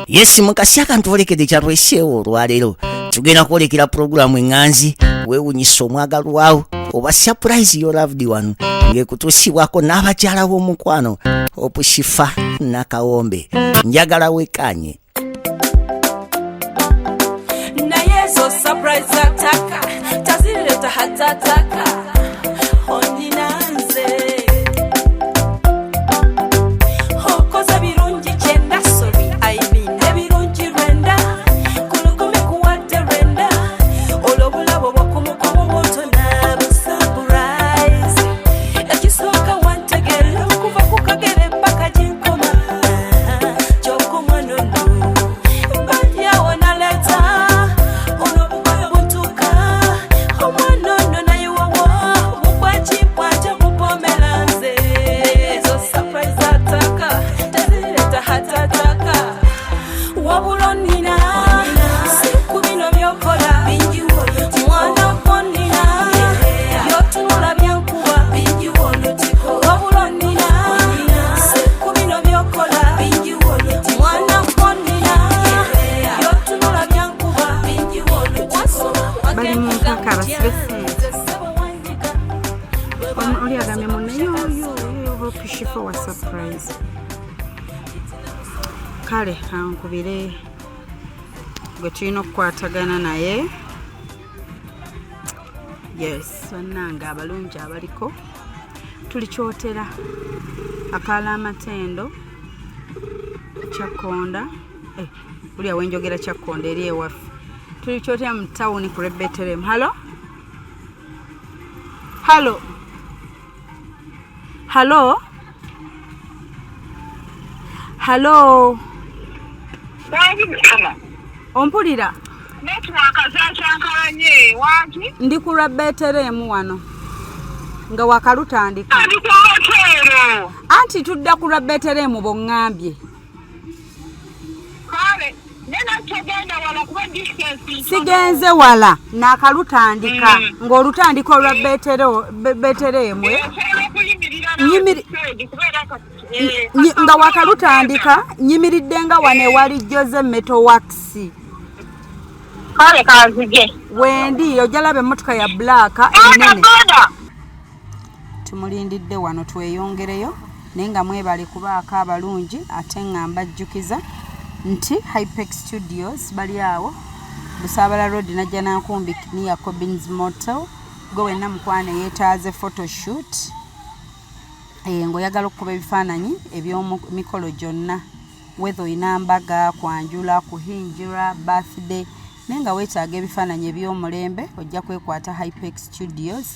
Yes mukasi akantwolekede kyatweseewo olwaleero tugenda kwolekera pulogulaamu eŋŋanzi weewunyisa omwagalwawo oba surprise your loved one ng'ekutuusibwako n'abakyala b'omukwano Opushifa Nakawombe njagala wekanye naye zo surprise ataka tazileta hatataka oninanze okoza birungi kyenda sobi aibine birungi rwenda kulukumi kuwadde rwenda olwobulabo bwakumukomo moto nabo surprise ekisooka wantegere okuva ku kagere paka ginkoma kyokumanono badyawo naleta olwobukoyo buntuka omwanono naye wowo bukwakimpwaja bupomeranze ezo surprise ataka tezireta hatataka wabula nina siku bino byokola mwana konina byotunula byankuba wabula nina siku bino byokola mwana konina byotunula byankuba bali mu mpaka abasiresi oli agamye muneyo Opushifa wa surprise kale ankubire gwe tulina okukwatagana naye yes bannange abalungi abaliko tulikyotera akaala amatendo Kyakonda buli awenjogera Kyakonda eri ewaffe tulikyotera mu tawuni ku Betelem. Halo halo halo halo ompulira ndi ku Betelem wano nga wakalutandika anti tudda ku Betelem bongambye sigenze wala nakalutandika ng'olutandika olwa Betelem nga wakalutandika nyimiridde nga wane wali Jose Metal Wax kale kazige wendi ojalabe emmotoka ya black enene tumulindidde wano tweyongereyo naye nga mwebale kubaako abalungi ate ngamba jjukiza nti Hypex Studios bali awo Busaabala Road najja nankumbi niya Cobbins Motel gwe wenna mukwane yeetaaze photoshoot ng'oyagala okukuba ebifaananyi eby'omukolo gyonna whether oyina mbaga kwanjula kuhinjira birthday naye nga weetaaga ebifaananyi eby'omulembe ojja kwekwata Hypex Studios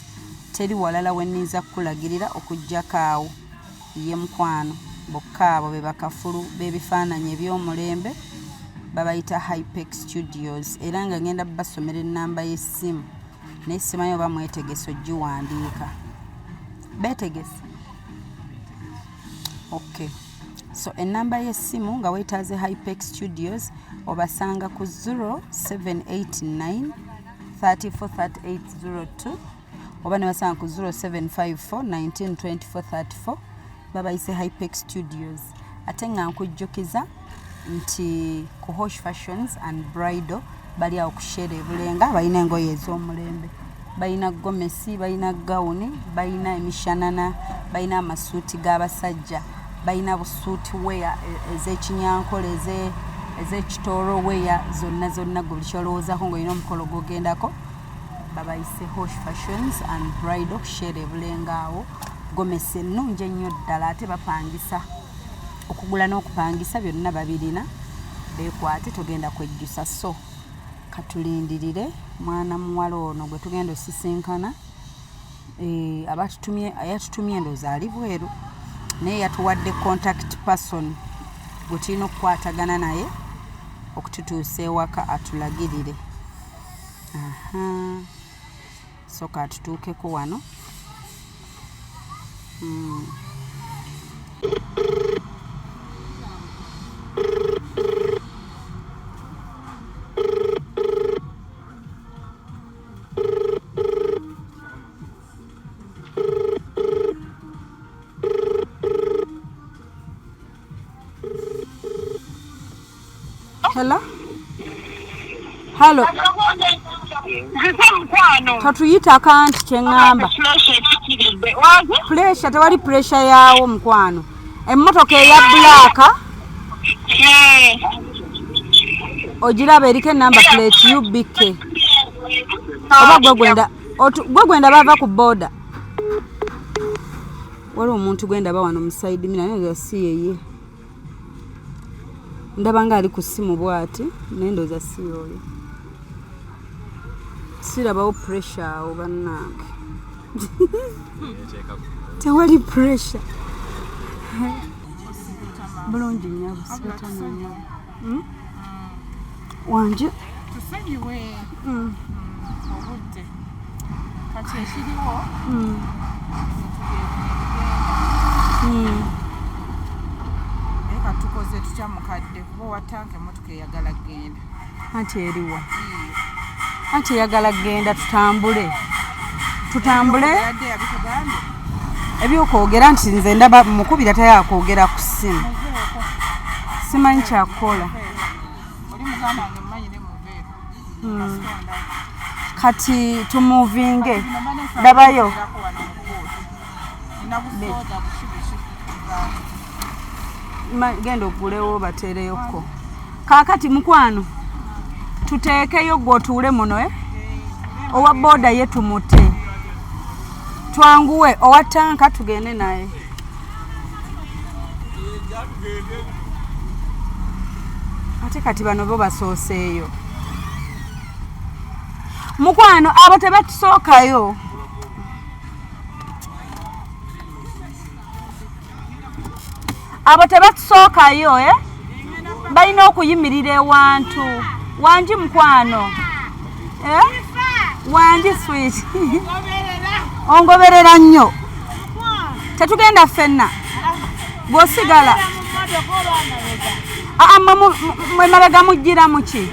teri walala wenniza kukulagirira okuggyako awo ye mukwano bokka abo be bakafulu b'ebifaananyi eby'omulembe babayita Hypex Studios era nga ngenda basomera ennamba y'essimu naye simanyi oba mwetegese ogiwandiika beetegese okay so ennamba y'essimu nga weetaaze Hypex Studios obasanga ku 0789 343802 oba ne basanga ku 0754 192434 babayise Hypex Studios ate nga nkujjukiza nti ku Hosh Fashions and Bridal bali awo kushera ebulenga balina engoye ez'omulembe balina gomesi balina gawuni balina emishanana balina amasuuti g'abasajja balina busuuti weya ez'ekinyankole ez'ekitooro weya zonna gwe buli kyolowoozaako ng'olina omukolo gw'ogendako babayise Hosh Fashions and Bridal kushera ebulenga awo gomesi ennungi ennyo ddala ate bapangisa okugula n'okupangisa byonna babirina beekwate togenda kwejjusa so katulindirire mwana muwala ono gwe tugenda osisinkana ayatutumye endooza ali bweru naye yatuwadde contact person gwe tulina okukwatagana naye okututuusa ewaka atulagirire so katutuukeko wano Hello? Hello? Nzize mukwano. Tatuyita akanti kyeŋŋamba. Pressure tewali pressure yaawo mukwano. Emmotoka eya black. Ogiraba eriko enamba plate UBK. Oba gwe gwenda bava ku boda. Waliwo omuntu gwenda ba wano mu side mina naye yasi yeye. Ndaba nga ali ku ssimu bw'ati n'endooza si oyo. Sirabawo pressure awo bannange. Tewali pressure. Bulungi nnyo busibitano nnyo. Wanje tusonyiwe obudde kati ekiriwo naye katukoze tutya mukadde kuba watanka emmotoka eyagala genda anti eriwa anti eyagala genda tutambule yadde yabitugambye ebyokwogera nti nze ndaba mukubira tayakwogera ku ssimu simanyi kyakukola oli muganda wange mmanyire muveeru kati tumuvinge ndabayo genda ogulewo batereyoko kaakati mukwano tuteekeyo gwe otuule muno owa boda ye tumute twanguwe owa tanka tugende naye ate kati bano bo basooseeyo mukwano abo tebatusookayo abo tebatusookayo balina okuyimirira ewantu wanji mukwano wanji sweet ongoberera nnyo tetugenda ffenna bw'osigala mwe mabega mujjira muki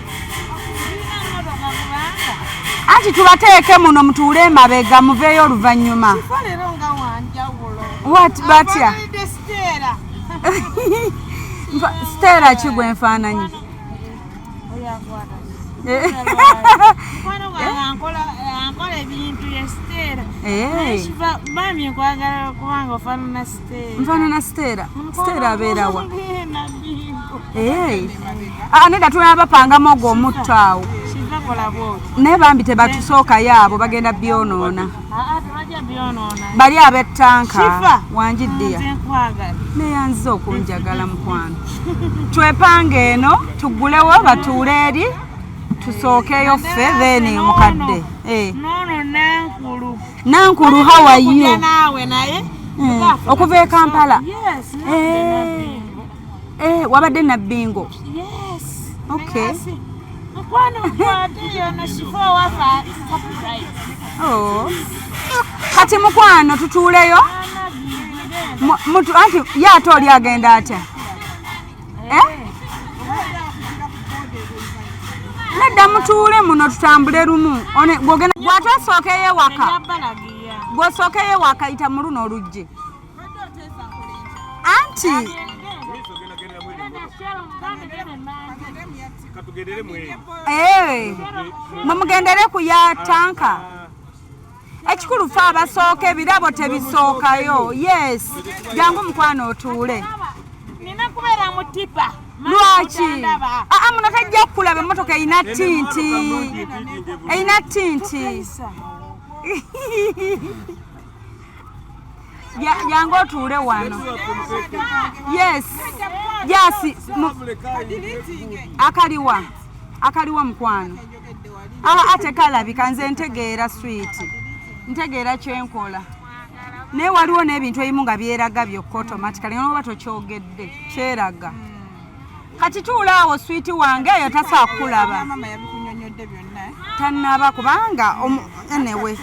anti tubateeke muno mutuule emabega muveeyo oluvannyuma wat batya Stella kigwe enfaananyi ankola ebintu yesiteera bami nkwagala kubanga ofaanana siteera nfaanana Stella abeerawa nedda tunabapangamu ogwo omutto awo naye bambi tebatusookayo abo bagenda byonoona bali ab'ettanka wanjiddiya neyanziza okunjagala mukwano twepange eno tuggulewo batuule eri tusookeyo ffe then mukadde nankulu how are you okuva e Kampala wabadde Nabbingo okay kati mukwano tutuuleyo anti ye ate oli agenda atya nedda mutuule muno tutambule lumu bw'ate osookeyo ewaka gw'osookeyo ewaka ayita mu luno oluggi anti mumugendere ku ya tanka ekikulu fe abasooka ebirabo tebisookayo yes jangu mukwano otuule lwaki muno tajja kukulaba emmotoka erina tinti jangu otuule wano yes jasi akaliwa mukwano ate kalabika nze ntegeera sweet ntegeera kyenkola naye waliwo n'ebintu ebimu nga byeraga byokka automatically noba tokyogedde kyeraga kati tuulaawo sweet wange eyo tasaa kulaba tannaba kubanga enewe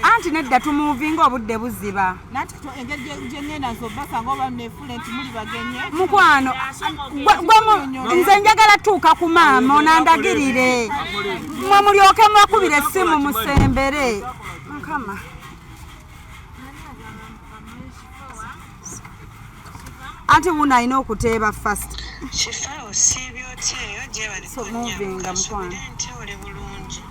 anti nedda tumuvinga obudde buziba mukwano nze njagala tuuka ku maama onandagirire mwe mulyoke mwakubira essimu musembere nkama anti wuno alina okuteeba fast Shifa osiibye otya eyo gye So moving, baliko mukwano. nsubire nti oli bulungi.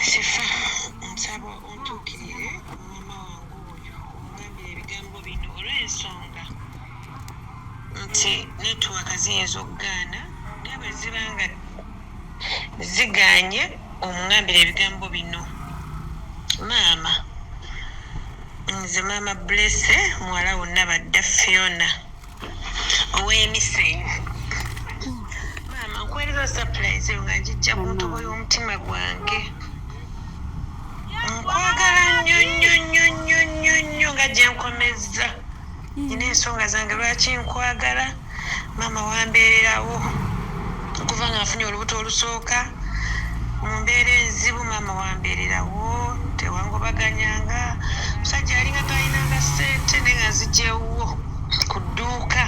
Shifa nsaba ontuukirire maama wange oyo omugambire ebigambo bino olw'ensonga nti netiwaka ziyinza okugaana naye bwe ziba nga zigaanye omugambire ebigambo bino. Maama nze maama Blesse muwala wonna badda Fiona ow'emisenyu. Maama nkuweereza surprise eyo nga njijja ku ntobo y'omutima gwange. Nkwagala nnyo nnyo nnyo nnyo nnyo nnyo nga gye nkomezza. Nina ensonga zange lwaki nkwagala. Maama wambeererawo okuva nga nfunye olubuto olusooka mu mbeera enzibu. Maama wambeererawo tewangobaganyanga. Musajja yalinga talinanga ssente naye nga nzigyewo ku dduuka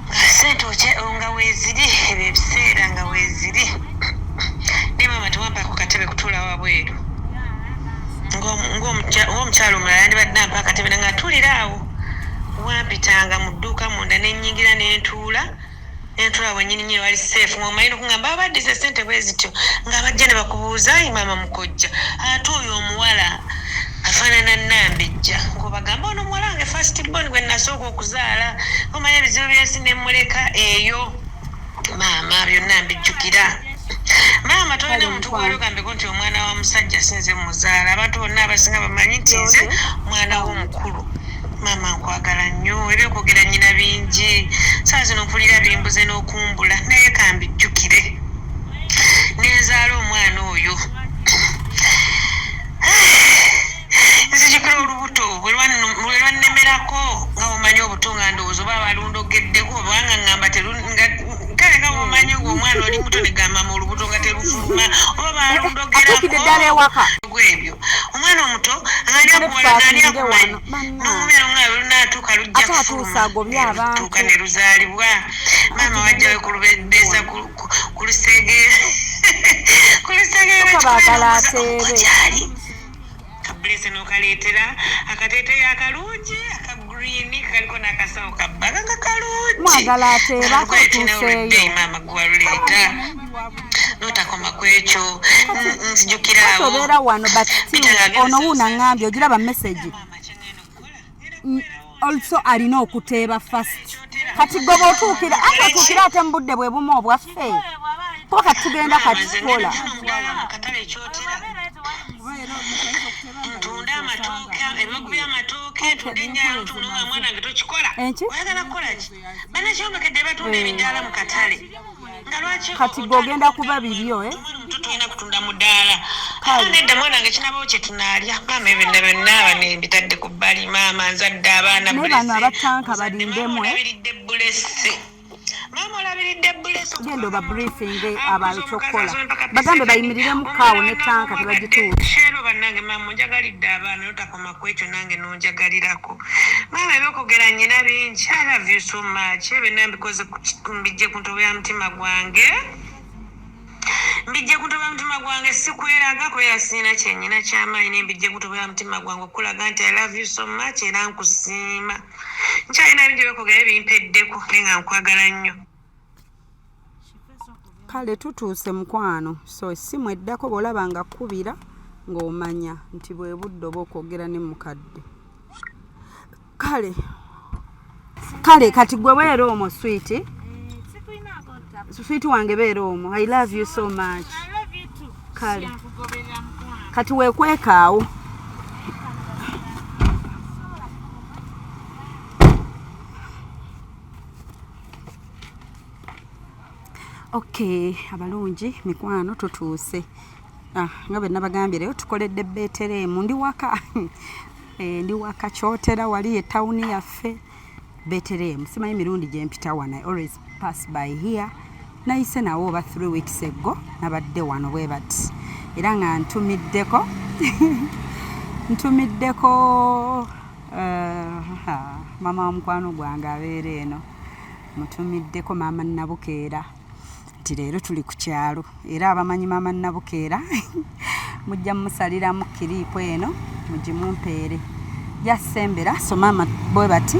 nga ssente nga weeziri ebyo ebiseera nga weeziri. Ne maama tewampako katebe kutuula wabweru ng'omukyalo omulala yandibadde ampa akatebe nga atulira awo. Wampitanga mu dduuka munda n'ennyingira n'entuula wennyini nnyo wali seefu ng'omanyi n'okungamba babaddise ssente bwe zityo nga bajja ne bakubuuza ayi maama mukojja ate oyo omuwala afaanana Nambejja ng'obagamba ono muwala wange first born gwe nasooka okuzaala omanyi ebizibu byensi ne mmuleka eyo. Maama byonna mbijjukira. Maama tolina omuntu gwali ogambeko nti omwana wa musajja sinze muzaala. Abantu bonna abasinga bamanyi nti nze mwana w'omukulu. Maama nkwagala nnyo ebyokwogera nnyina bingi saa zino mpulira bimbuze n'okumbula naye kambijjukire nenzaala omwana oyo. Nzijukira olubuto bwe lwannemerako nga bumanyi obuto nga ndowooza oba balundogeddeko obanga ngamba kale nga bumanyi ng'omwana oli muto ne gamama olubuto nga terufuluma oba balundogerako ebyo. Omwana omuto ani akuwala nani akumanyi n'omubiro nga lunaatuuka lujja kufuluma ne luzaalibwa. Maama wajjawe kulubeddeza ku lusegeera kyali Blesse n'okaleetera akateeteeyi akalungi aka green kaliko n'akasawo kabbaga nga kalungi. Mwagala ateeba kutuuseeyo. Maama gwaluleeta n'otakoma ku ekyo nzijukira awo. Tobeera wano but still ono wuuna ngambye ogiraba message. Also alina okuteeba first. Kati gwe bw'otuukira ate otuukira ate mu budde bwe bumu obwaffe. Kuba kati tugenda kati tukola. Ntunda amatooke ebigogo by'amatooke ntunda ennyaanya ntunda nga mwana wange tokikola oyagala kukola ki bannakyomekedde batunda ebidaala mu katale nga lwaki kati g'ogenda kuba biryo omuto tulina kutunda mu ddaala nedda mwana wange kinabawo kye tunaalya maama byonna byonna bano mbitadde ku bbali maama nzadde abaana naye bano abatanka balindemu olabiridde bulesi maama olabiridde bulesi genda oba briefing abalokyokukola bagambe bayimirire mu kaawo ne tanka tebagituusa sheero bannange maama onjagalidde abaana notakoma ku ekyo nange nonjagalirako maama ebyokwogera nnyina bingi I love you so much byonna mbikoze mbijje ku ntobo ya mutima gwange mbijje ku ntobo ya mutima gwange sikweraga kubera sirina kyennyina ky'amaanyi ne mbijje ku ntobo ya mutima gwange okulaga nti I love you so much era nkusiima nkyalina bingi ebyokwogera ebimpeddeko naye nga nkwagala nnyo. kale tutuuse mukwano so essimu eddako bw'olaba nga kkubira ng'omanya nti bwe budde oba okwogera ne mukadde kale kati gwe beera omwo switi wange beera omwo I love you so much kale kati weekwekaawo okay abalungi mikwano tutuuse nga bwe nabagambye leero tukoledde Betelehemu ndi waka kyotera wali etawuni yaffe Betelehemu simanyi mirundi gye mpita wano I always pass by here nayise nawo oba 3 weeks ago nabadde wano bwe bati era nga ntumiddeko mama wa mukwano gwange abeera eno mutumiddeko maama Nabukeera nti leero tuli ku kyalo era abamanyi maama Nabukeera mujja musaliramu kiriipo eno mugimumpeere jasembera so mama bwe bati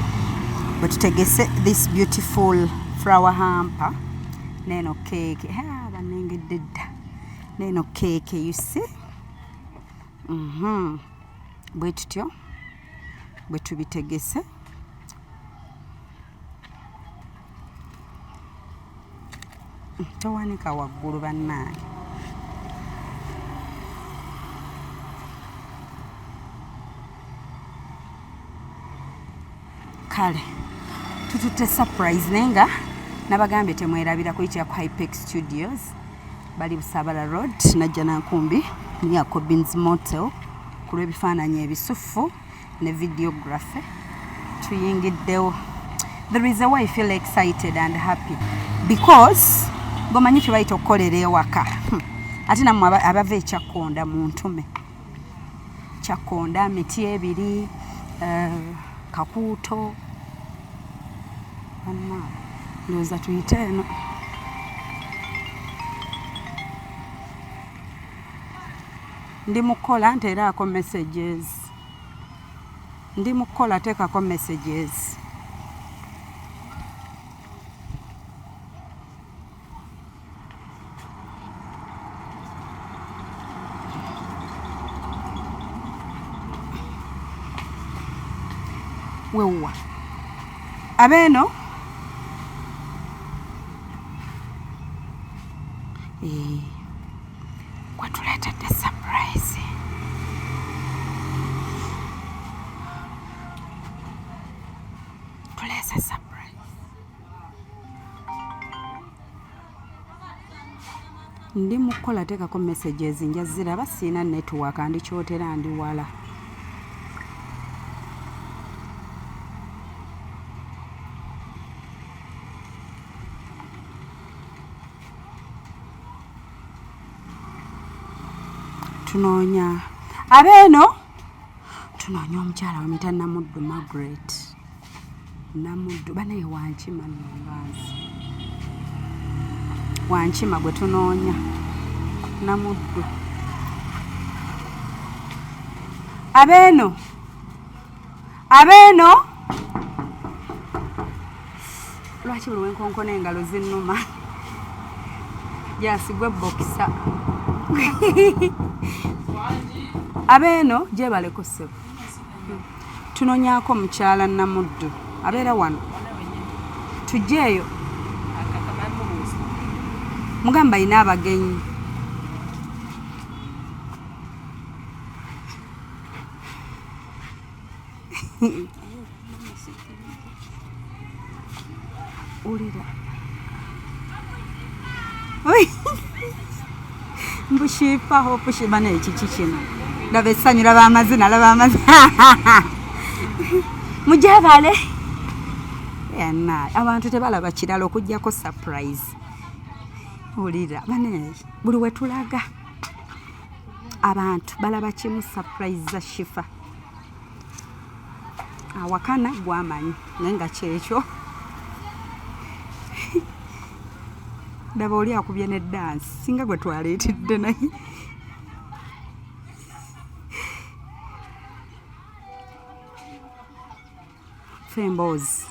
bwe tutegese this beautiful flower hamper neno cake banengedde dda neno cake you see bwe tutyo bwe tubitegese towanika waggulu bannange kale tututte surprise nenga nabagambye temwerabira ku ekya Hypex Studios bali Busabala Road najja nankumbi nya Cobbins Motel ku lw'ebifaananyi ebisufu ne videography tuyingiddewo. There is a way I feel excited and happy because gomanyi kye bayita okukolera ewaka ate nammwe abava ekyakkonda mu ntume kyakkonda miti ebiri kakuuto ndowooza tuyite eno ndi mukola nteeraako messages ndi mukola teekako messages wewa abeno kwatuleetedde surprise tuleese surprise ndi mukola teekako messages njaziraba siina network ndikyotera ndi wala tunoonya abeeno tunoonya omukyala wamita Namuddu Margaret Namuddu banaye Wankima Nonganzi Wankima gwe tunoonya Namuddu abeeno lwaki buli wenkonkona engalo zinnuma jasigwe bokisa abeeno gyebaleko ssebo tunoonyaako mukyala Namuddu abeera wano tujjeeyo mugamba ayina abagenyi ulira mbushipa hopu shibana ekiki kino laba essanyu laba amazina mujabale yana abantu tebalaba kirala okujjako surprise ulira bane buli wetulaga abantu balaba kimu surprise za Shifa awakana gwamanyi nenga kyekyo daba oli akubye ne dance singa gwe twaleetedde naye fembozi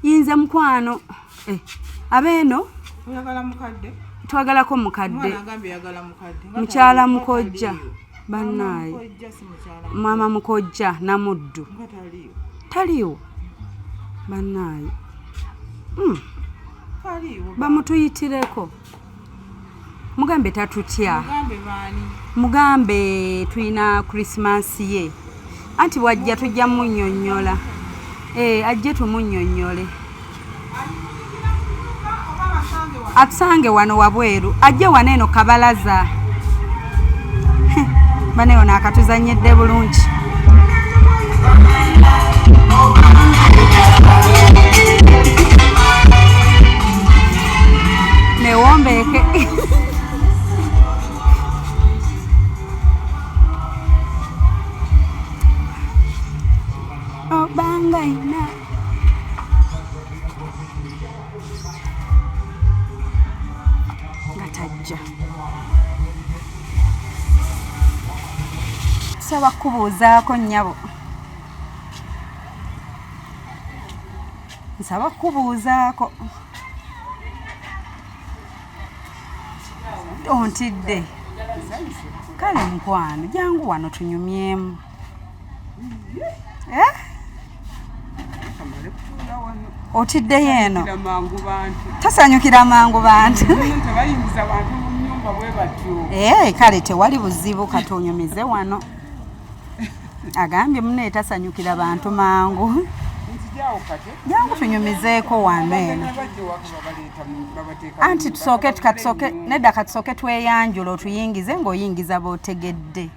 yinze mukwano abeeno oyagala mukadde twagalako mukadde mwana agambye yagala mukadde mukyala mukojja bannaye mama mukojja Namuddu taliwo bannaye bamutuyitireko mugambe tatutya mugambe tulina Christmas ye anti wajja tujja munnyonnyola ajje tumunnyonnyole atusange wano wabweru ajje wano eno kabalaza baneyo naakatuzannyedde bulungi newombeeke obanga ina nga tajja nsaba kubuuzaako nnyabo nsaba kubuuzaako ontidde kale mukwano jangu wano tunyumyemu otiddeyo eno tasanyukira mangu bantu kale tewali buzibu katonyumize wano agambye mune tasanyukira bantu mangu jangu tunyumizeeko wano eno anti tusooke nedda katusooke tweyanjula otuyingize ng'oyingiza b'otegedde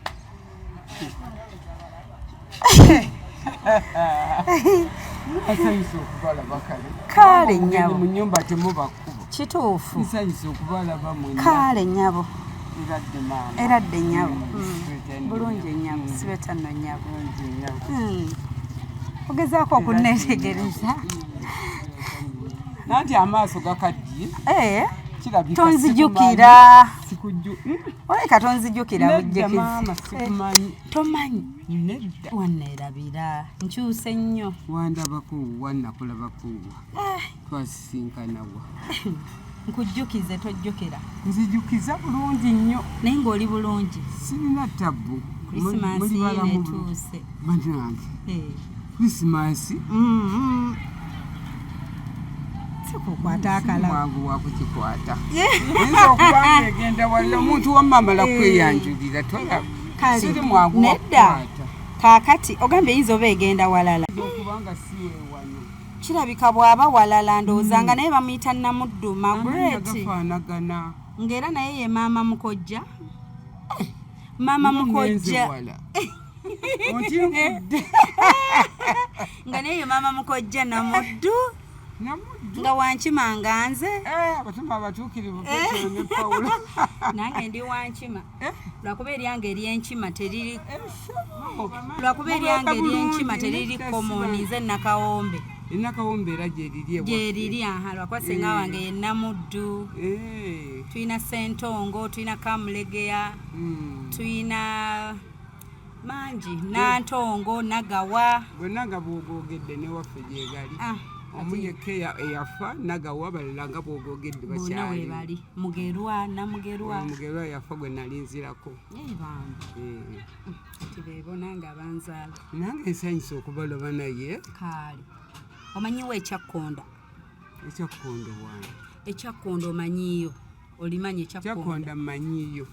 kale nnyabo kituufu kale nnyabo eradde nnyabo bulungi ennyabo sibeta nno nnyabo ogezaako okunneetegereza nanti amaaso gakaddiye tonzijukira oleka tonzijukira bujjekizi tomanyi nedda wanneerabira nkyuse nnyo wandabako wannakulabako twasisinkanawa nkujjukize tojjukira nzijukiza bulungi nnyo naye ng'oli bulungi sirina tabbu krisimansi yenetuuse banange krisimansi sikukwata akala wangu wakukikwata yinza okuba ngegenda walla omuntu wamamala kweyanjulira siri mwangu nedda kaakati ogambye eyinza oba egenda walala okubanga siwe wano kirabika bw'aba walala ndoozanga naye bamuyita Namuddu Margaret gafaanagana ng'era naye ye maama mukojja maama mukojja nga naye ye maama mukojja Namuddu nga Wankima nga nze abatuma abatuukirivu Petero ne Pawulo nange ndi Wankima lwakuba eryange ery'enkima teriri lwakuba eryange ery'enkima teriri komoni nze Nakawombe enakawombe era gyeriri lwakuba senga wange ye Namuddu tulina Ssentongo tulina Kamulegeya tulina mangi Nantongo Nagawa bonna nga bwogogedde newaffe gyegali omuyeke eyafa Nagawa balala nga bwogogedde bakyali bali Mugerwa Namugerwa Mugerwa yafa gwe nali nzirako kati beebona nga banzaala nange nsanyusa okubaloba naye kaali omanyiwo Ekyakkonda wange Ekyakkonda omanyiyo olimanyi Ekyakkonda mmanyiyo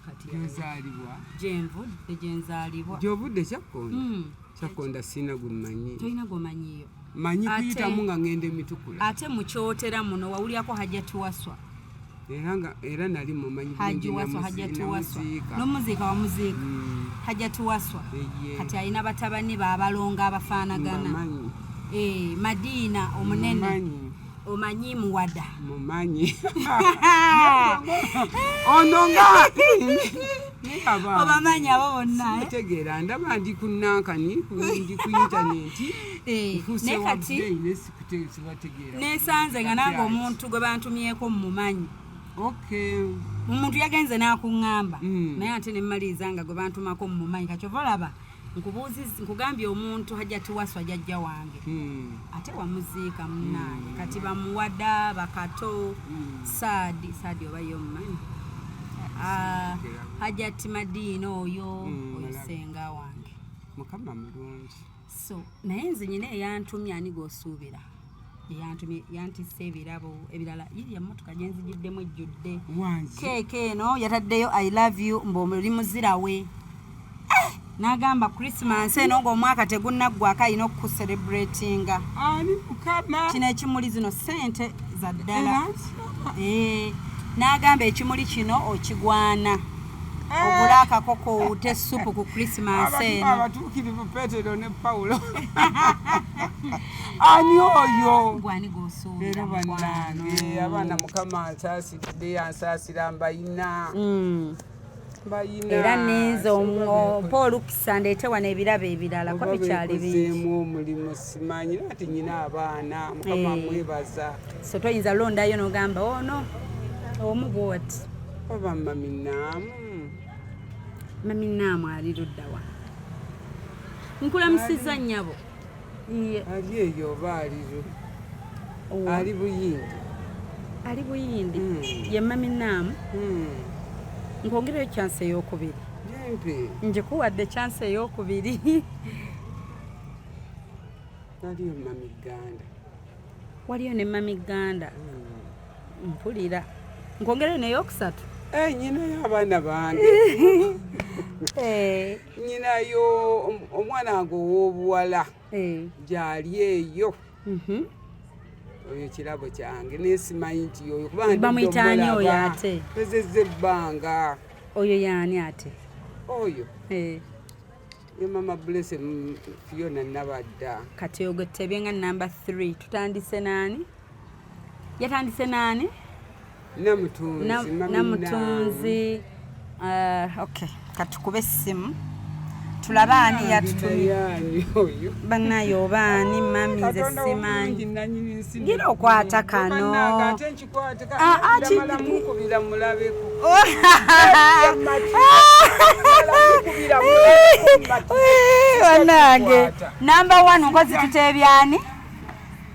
kati gyozaalibwa gyenvudde gyenzaalibwa gyovudde Ekyakkonda sina gummanyi tolina gomanyiyo manyi kuyitamu nga ngenda emitukula ate mukyotera muno wawulyako Hajjatuwaswa era nali mumanyi Hajjatuwaswa n'omuziika wamuziika Hajjatuwaswa kati alina batabani baabalonga abafaanagana Madiina omunene omanyi Muwada mumanyi ono nga obamanyi abo bonna tegeera ndaba ndi ku nankani ndi ku intaneti naye kati nesanze nga nange omuntu gwe bantumyeko mumumanyi omuntu yagenze n'akuŋŋamba naye ate nemmaliriza nga gwe bantumako mumumanyi kakyova olaba nkugambye omuntu Hajjatuwaswa jjajja wange ate wamuziika munaye kati bamuwada bakato saadi oba yo mumanyi Hajjati Madiina oyo senga wange mukama mulungi so naye nze nyina eyantumye ani g'osuubira eyantumye yantisse ebirabo ebirala yiri emmotoka gye nzigiddemu ejjudde keeke eno yataddeyo I love you mb'oli muzirawe n'agamba Christmas eno ng'omwaka tegunnaggwako alina okucelebratinga kino ekimuli zino ssente za ddala n'agamba ekimuli kino okigwana ogula akakoko owute essupu ku Christmas eno abatuukirivu Petero ne Pawulo ani oyo gwani g'osuubira bannange abaana Mukama ansaasidde ansaasira mbayina era ninze Paul Kisa ndeete wano ebirabo ebirala ko bikyali bingi omulimu simanyi ati nyina abaana Mukama mwebaza so toyinza londayo n'ogamba ono omu bwoti oba maminaamu mami naamu ali ludda wa nkulamusiza nnyabo ali eyo oba aliro ali buyindi ali buyindi ye mami naamu nkwongereyo chance ey'okubiri nje kuwadde chance ey'okubiri aliyo mami Ganda waliyo ne mami Ganda mpulira nkwongereyo n'ey'okusatu nyinayo abaana bange nyinayo omwana wange ow'obuwala gyali eyo oyo kirabo kyange nesimanyi nti oyo bamuyitaani oyo ate pezezza ebbanga oyo yaani ate oyo ye mama Blessed Fiona Nabadda kati ogo tebyenga number 3 tutandise nani yatandise nani namutunzi okay katukube essimu tulaba ani yatutumye bannayo obaani mami nze simanyi gira okwata kano wanange number 1 nkozi tutebyani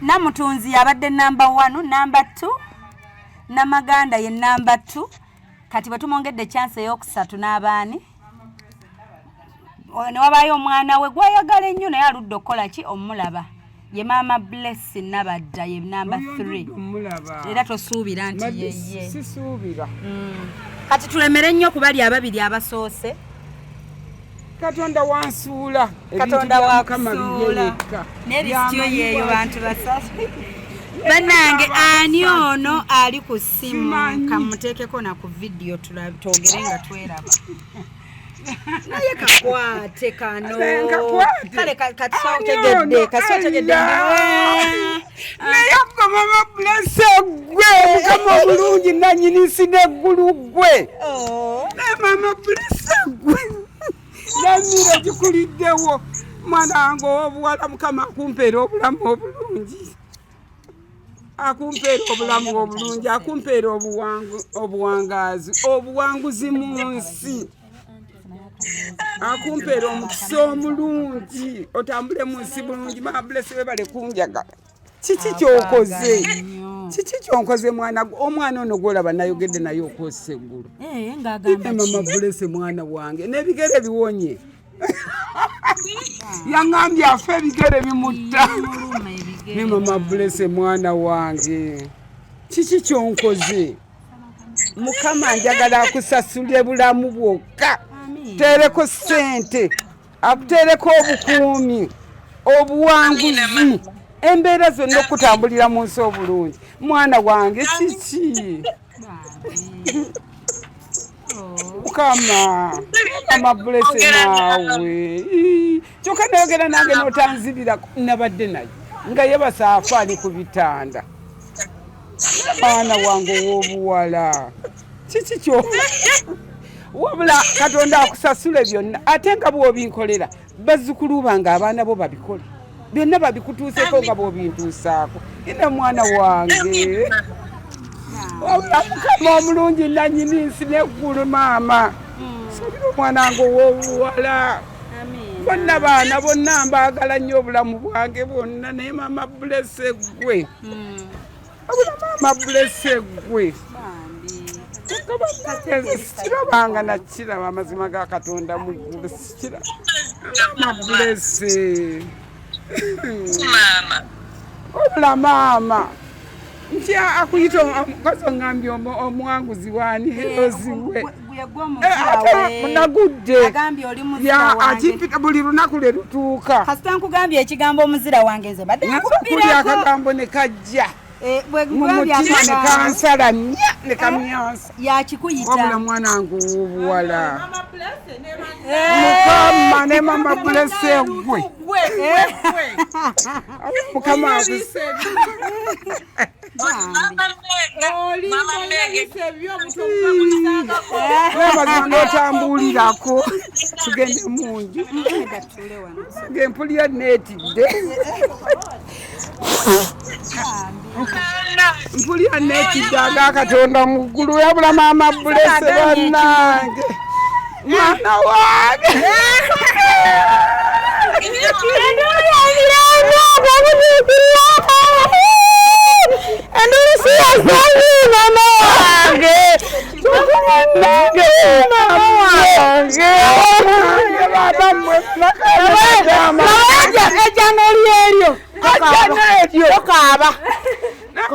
namutunzi yabadde number 1 number 2 namaganda ye number 2 kati batumongedde chance ey'okusatu n'abaani ne wabayo omwana we gwayagala ennyo naye aludde okukola ki omulaba ye mama Blessed Nabadda ye number 3 era tosuubira nti yeye sisuubira kati tulemere nnyo kubali ababiri abasoose Katonda wansuula Katonda wakusuula nerisityo yeeyo bantu basatu bannange ani ono ali ku ssimu kamuteekeko na ku vidiyo twogere nga tweraba naye kakwate kano kale kasotegedde naye gwe mama Blessed gwe mukama obulungi nanyinisi neggulu gwe naye mama Blessed gwe namira gikuliddewo mwana wange ow'obuwala mukama akumpeera obulamu obulungi akumpeera obulamu obulungi akumpeera obuwangaazi obuwanguzi mu nsi akumpeera omukisa omulungi otambule mu nsi bulungi mama Blessed webale kunjagala kiki kyokoze kiki kyonkoze omwana ono gwolaba nayogedde naye okwosa eggulu mama Blessed mwana wange n'ebigere biwonye yaŋŋambye afe ebigere bimutta ne mama Blessed mwana wange kiki kyonkoze mukama njagala akusasule bulamu bwokka tereko ssente akutereko obukuumi obuwanguzi embeera zonna okutambulira mu nsi obulungi mwana wange kiki mukama mama Blessed naawe kyokka nayogera nange n'otanzirira nabadde naye nga yebasa afaani ku bitanda mwana wange ow'obuwala kiki kyo wabula Katonda akusasule byonna ate nga bw'obinkolera bazzukulu bange abaana bo babikole byonna babikutuuseko nga bw'obintuusaako ina mwana wange wabula mukama omulungi nanyini nsi n'eggulu maama sabira omwana wange ow'obuwala bonna baana bonna mbaagala nnyo obulamu bwange bwonna naye mama Blessed gwe wabula mama Blessed gwe sikirabanga nakiraba amazima ga Katonda mu ggulu sikiraba mama Blessed obula maama nti akuyita omukazi oŋŋambye omuwanguzi waani heroziwe nagudde akimpita buli lunaku lwe lutuuka kasita nkugambye ekigambo omuzira wange nze badde nkubiri akagambo ne kajja mu mutima ne kansala nnya ne kamyansa yakikuyita wabula mwana wange ow'obuwala mukama ne mama Blessed gwe mukama akuse n'otambulirako tugende munju ngempulira neetidde mpulira neetidde aga Katonda mu ggulu yabula mama Blessed bannange mwana wange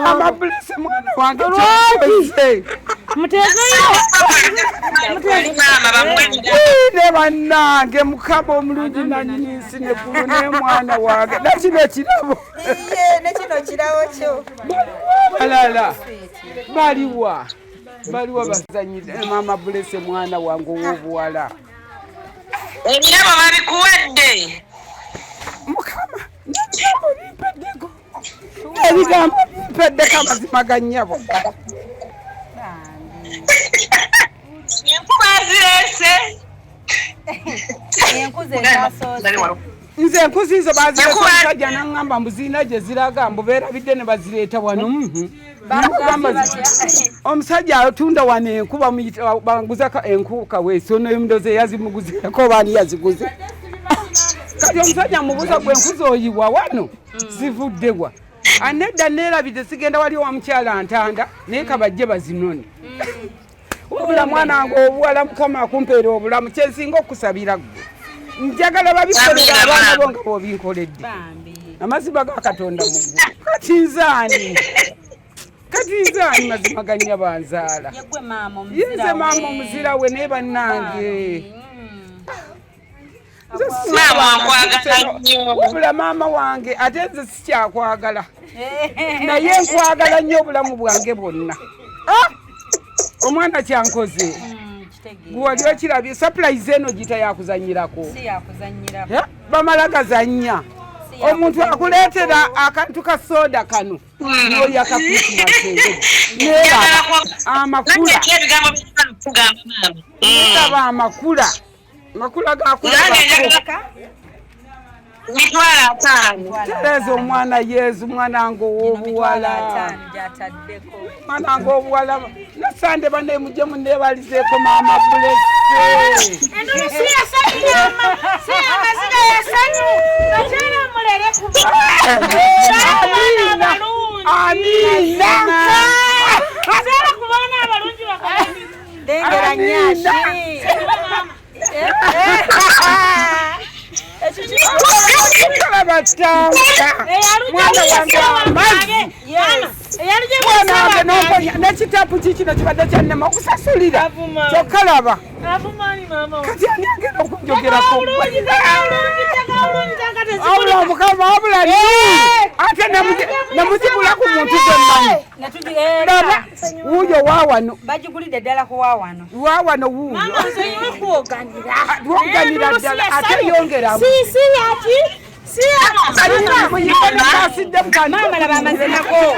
amabulese mwana wange ne bannange mukama omulungi nanyinisi neggulu ne mwana wange nakino kirabo nekino kirawo kyo balala baliwa bazanyire mama bulese mwana wange ow'obuwala ebirabo babikuwadde mukama nebigambo bimpeddeko ebigambo bimpeddeko amazima ga nnyabo enkuba zireese enkuze ezasoose nze enkuzi zo bazireesa omusajja naŋŋamba mbuziina gye ziraga mbubeerabidde ne bazireeta wano omusajja atunda wano enkuba banguzako enkuka weesono emundoze yazimuguzeko baani yaziguze kati omusajja mubuuza gwe enkuzi oyiwa wano zivuddewa anedda neerabidde sigenda wali wa mukyala ntanda naye kabajje bazinone wabula mwana wange obuwala mukama akumpeera obulamu kyensinga okusabira gwe njagala babikolera abaana bo nga bw'obinkoledde amazima ga katonda mu ggulu kati nzaani mazima gannya banzaala yenze maama omuzira we naye bannange wabula maama wange ate nze sikyakwagala naye nkwagala nnyo obulamu bwange bwonna omwana kyankoze gwali okirabye surprise eno gita yakuzanyirako bamala gazannya omuntu akuleetera akantu ka soda kano noyaka krismas neraba amakula neraba amakula gakulabako tereza omwana yezu mwanange ow'obuwala mwanange obuwala nasande bane mujje munebalizeeko maama bulese nekitapu kikino kibadde kyannema okusasulira kyokalaba kati ani agenda okunjogerako awula omukama wabula ate nemuzibula ku muntu gemmanyi laba wuuyo waawano bagigulidde ddala ku waawano waawano wuuyo twoganira ddala ate yongeramu Mama la bamazemako.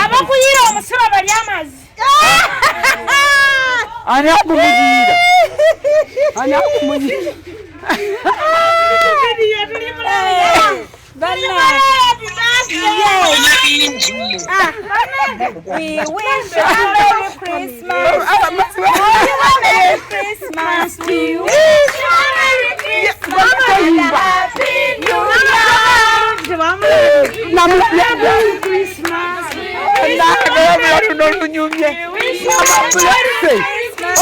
abakuyira omusolo bali amazi ani agumuyiira ani agumuyiira We wish you a Merry Christmas. Merry Christmas. We wish you a Merry Christmas and a Happy New Year. Merry Christmas.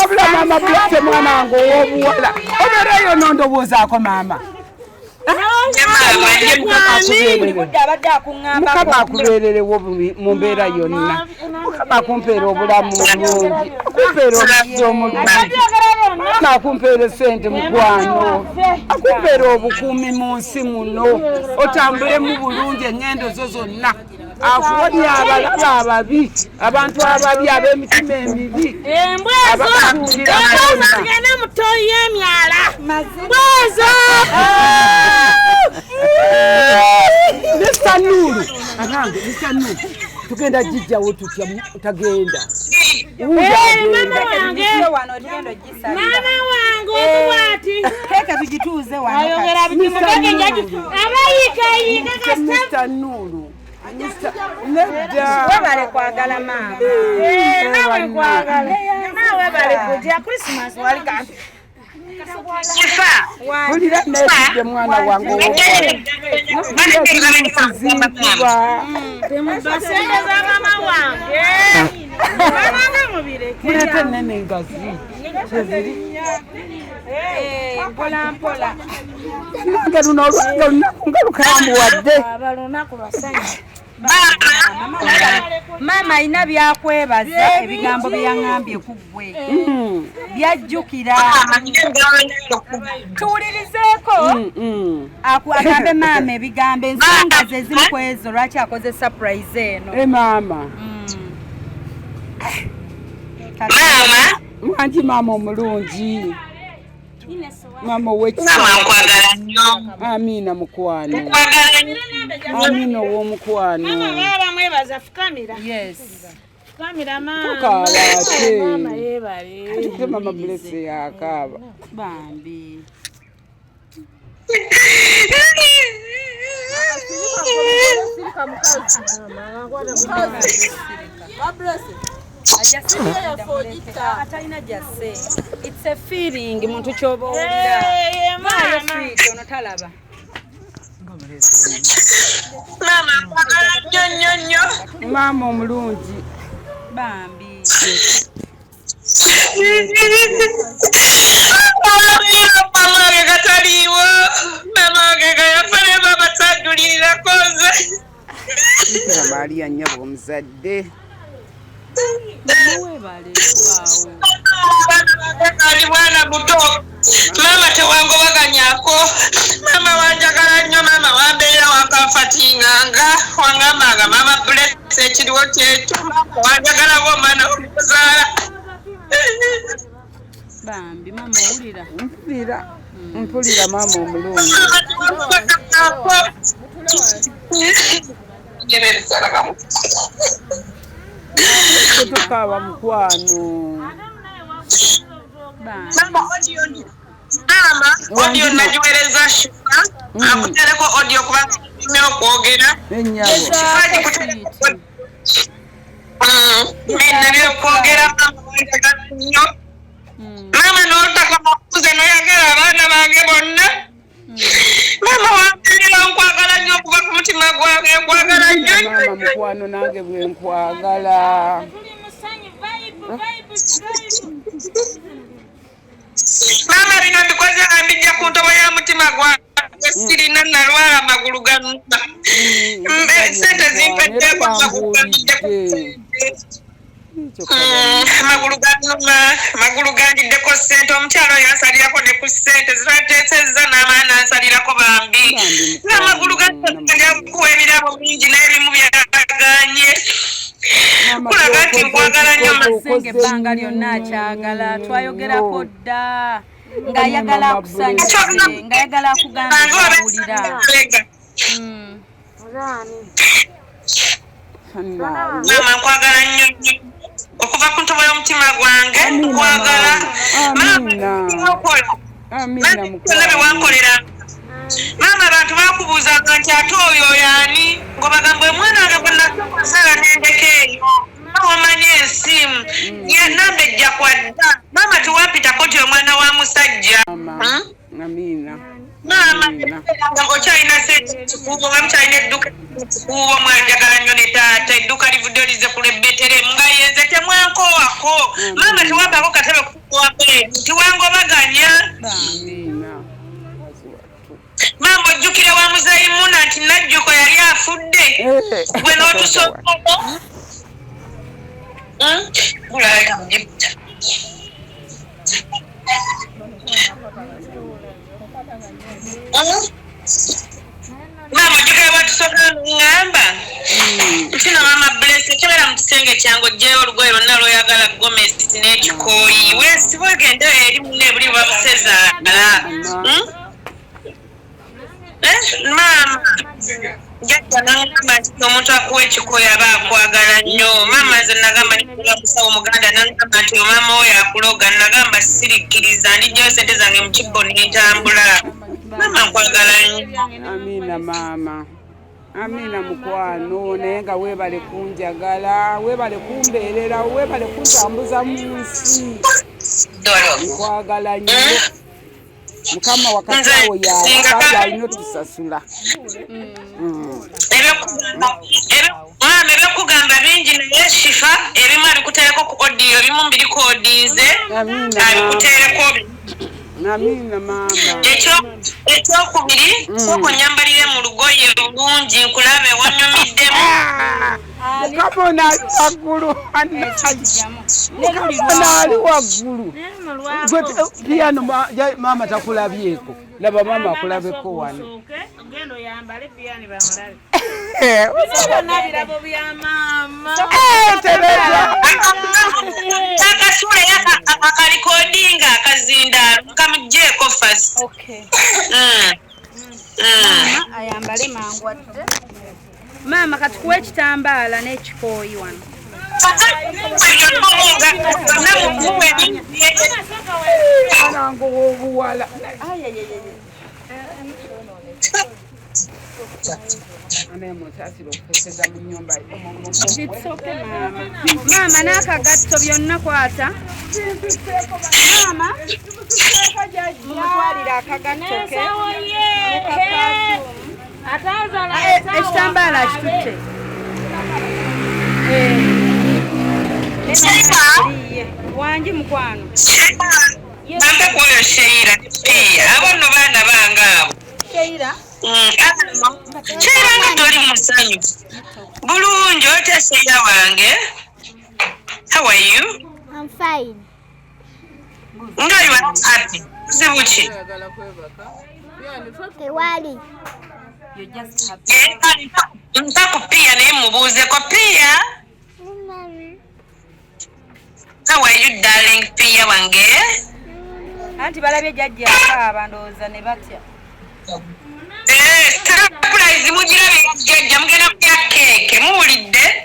obula mama bulese mwanange ow'obuwala obeereyo nondowoozaako maama Mukama akubeererewo mu mbeera yonna. Mukama akumpeera obulamu bulungi, akumpeera omuzizo omulungi, akumpeera sente mukwano, akumpeera obukuumi mu nsi muno, otambulemu bulungi engendo zo zonna. Akuwadde abalaba ababi, abantu ababi ab'emitima emibi, abakatuukira tugende mutoyi y'emyala bwezo Mr. Nuru, abange Mr. Nuru, tugenda jijjawo tutya tagenda. mama wange okuwati Keke tugituuze wano. ayogera bitimugenge njaji abayikayika Mr. Nuru, nedda. Webale kwagala mama. nawe kwagala nawe bali kujja Christmas wali kanti Mpulira neesudde mwana wange ow'okuzingibwa. temubasengeza mama wange banange mubireke Muleete ennene engazi. Kyeziri. Mpola mpola. Nange luno olwange olunaku nga lukambuwadde. abalunaku basanya Mama alina byakwebaza ebigambo bye yaŋŋambye ku ggwe. Byajjukira. Tuwulirizeeko. Agambe maama ebigambo ensonga ze ezimu ku ezo lwaki akoze surprise eno. Maama. Maama. Mwangi maama omulungi. Maama ow'ekisa. Maama nkwagala nnyo. Amiina mukwano. Nkwagala nnyo. Amiina ow'omukwano. baba mwebaza fukamira Yes. fukamira mama Tokaaba ate. mama yebale Ate mama Blessing akaaba. Bambi. Atalina jase. It's a feeling muntu kyoba owulira. Maayo sweet ono talaba. Maama nkwagala nnyo nnyo nnyo. Maama omulungi. Bambi. Mama wange kataliiwo. Mama wange gayafa ne baba taddulirako nze. Kira Maria nnyabo omuzadde. Webale waawo. Ali mwana muto. Mama tewangobaganyako. Mama wanjagala nnyo, mama wambeera wakanfatinganga. Wangambanga mama Bless ekiriwo kyetu. Wanjagalako omwana w'okuzaala. Bambi mama owulira. Mpulira maama omulungi. Tokaaba mukwano. Bambi. Mama audio nagiwereza shuka. Akutereko audio kubanga nnyo okwogera. Ennyabo. Nina okwogera mama wanjagala nnyo. Mama n'otaka makuze n'oyagala abaana bange bonna. Mama wambeerera nkwagala nnyo okuva ku mutima gwange, nkwagala nnyo. Maama mukwano nange bwe nkwagala. Mama bino mbikoze nga mbijja ku ntobo ya mutima gwange. Sirina nalwala amagulu ganuma. Sente zimpeddeko amagulu ganjidde. Magulu ganjiddeko ssente. Omukyalo yansalirako ne ku ssente zirateesezza n'amaana ansalirako bambi. N'amagulu gankuwa ebirabo bingi n'ebimu byaganye. Kulaga nti nkwagala nnyo Senge ebbanga lyonna akyagala. Twayogerako dda. Ng'ayagala akusanyuse. Ng'ayagala akugamba by'awulira. Mama nkwagala nnyo nnyo. Okuva ku ntobo y'omutima gwange nkwagala. Amiina Byonna bye wankolera. Mama abantu bakubuuzanga nti ate oyo y'ani? Ng'obagamba omwana wange bwe nasala n'endeka eyo. Wamanya ensimu. Namba ejja kwadda. Mama tewampitako nti omwana wa musajja. Amiina. Mama okyalina sekikuubo oba mukyalina edduka ekikuubo mwanjagala nnyo ne taata edduka livudde lize ku lwebbeteremu nga yenze temwankowako. Mama tewampako katebe kuwako tiwangobaganya. Amiina. Mama ojjukire wa kati najjuko yali afudde gwe n'otusooka gulaleka mugibuta mama jukira batusooka ngamba kino mama bless kibera mu kisenge kyange ojjeyo olugoye lwonna lw'oyagala gomesi n'ekikooyi weesiba ogenda eri munne buli babusezaala mama jajja nangamba nti omuntu akuwa ekikooyi aba akwagala nnyo mama nze nagamba nikuga musawo muganda nangamba nti omama oyo akuloga nagamba sirikkiriza ndijjayo sente zange mu kibbo n'entambula mama nkwagala nnyo. Amina mama. Amina mukwano naye nga weebale kunjagala weebale kumbeerera weebale kuntambuza mu nsi nkwagala nnyo mukama wakati awo yaaba alina otusasula ebyokugamba bingi naye shifa ebimu abikuteereko ku odiyo ebimu mbirikodinze abikuteereko amina mama ekyokubiri soko nyambalire mu lugoye lulungi nkulabe wanyumiddemu mukama naali waggulu mukama naali waggulu piyano mama takulabyeko laba mama akulabeko wano akasule akalikodinga akazindaalo mukamugjeeko fasi ayambale mangu adde mama katikuwa ekitambaala n'ekikooyi wano anango w'obuwala mama n'akagatto byonna kwata mama mumutwalire akagatto ke ekitambaala akitutte wangi mukwano nampe kwoyo sheira abono baana bange abo Sheira sheira nga toli musanyu bulungi otya sheira wange. How are you? I'm fine. Nga you are happy zibuki Tewali. you're just happy ntakupiya naye mubuuzeko piya. How are you darling piya wange? anti balabye jjajja akaaba ndowooza ne batya surprise mugirabye jjajja mugenda kulya keeke muwulidde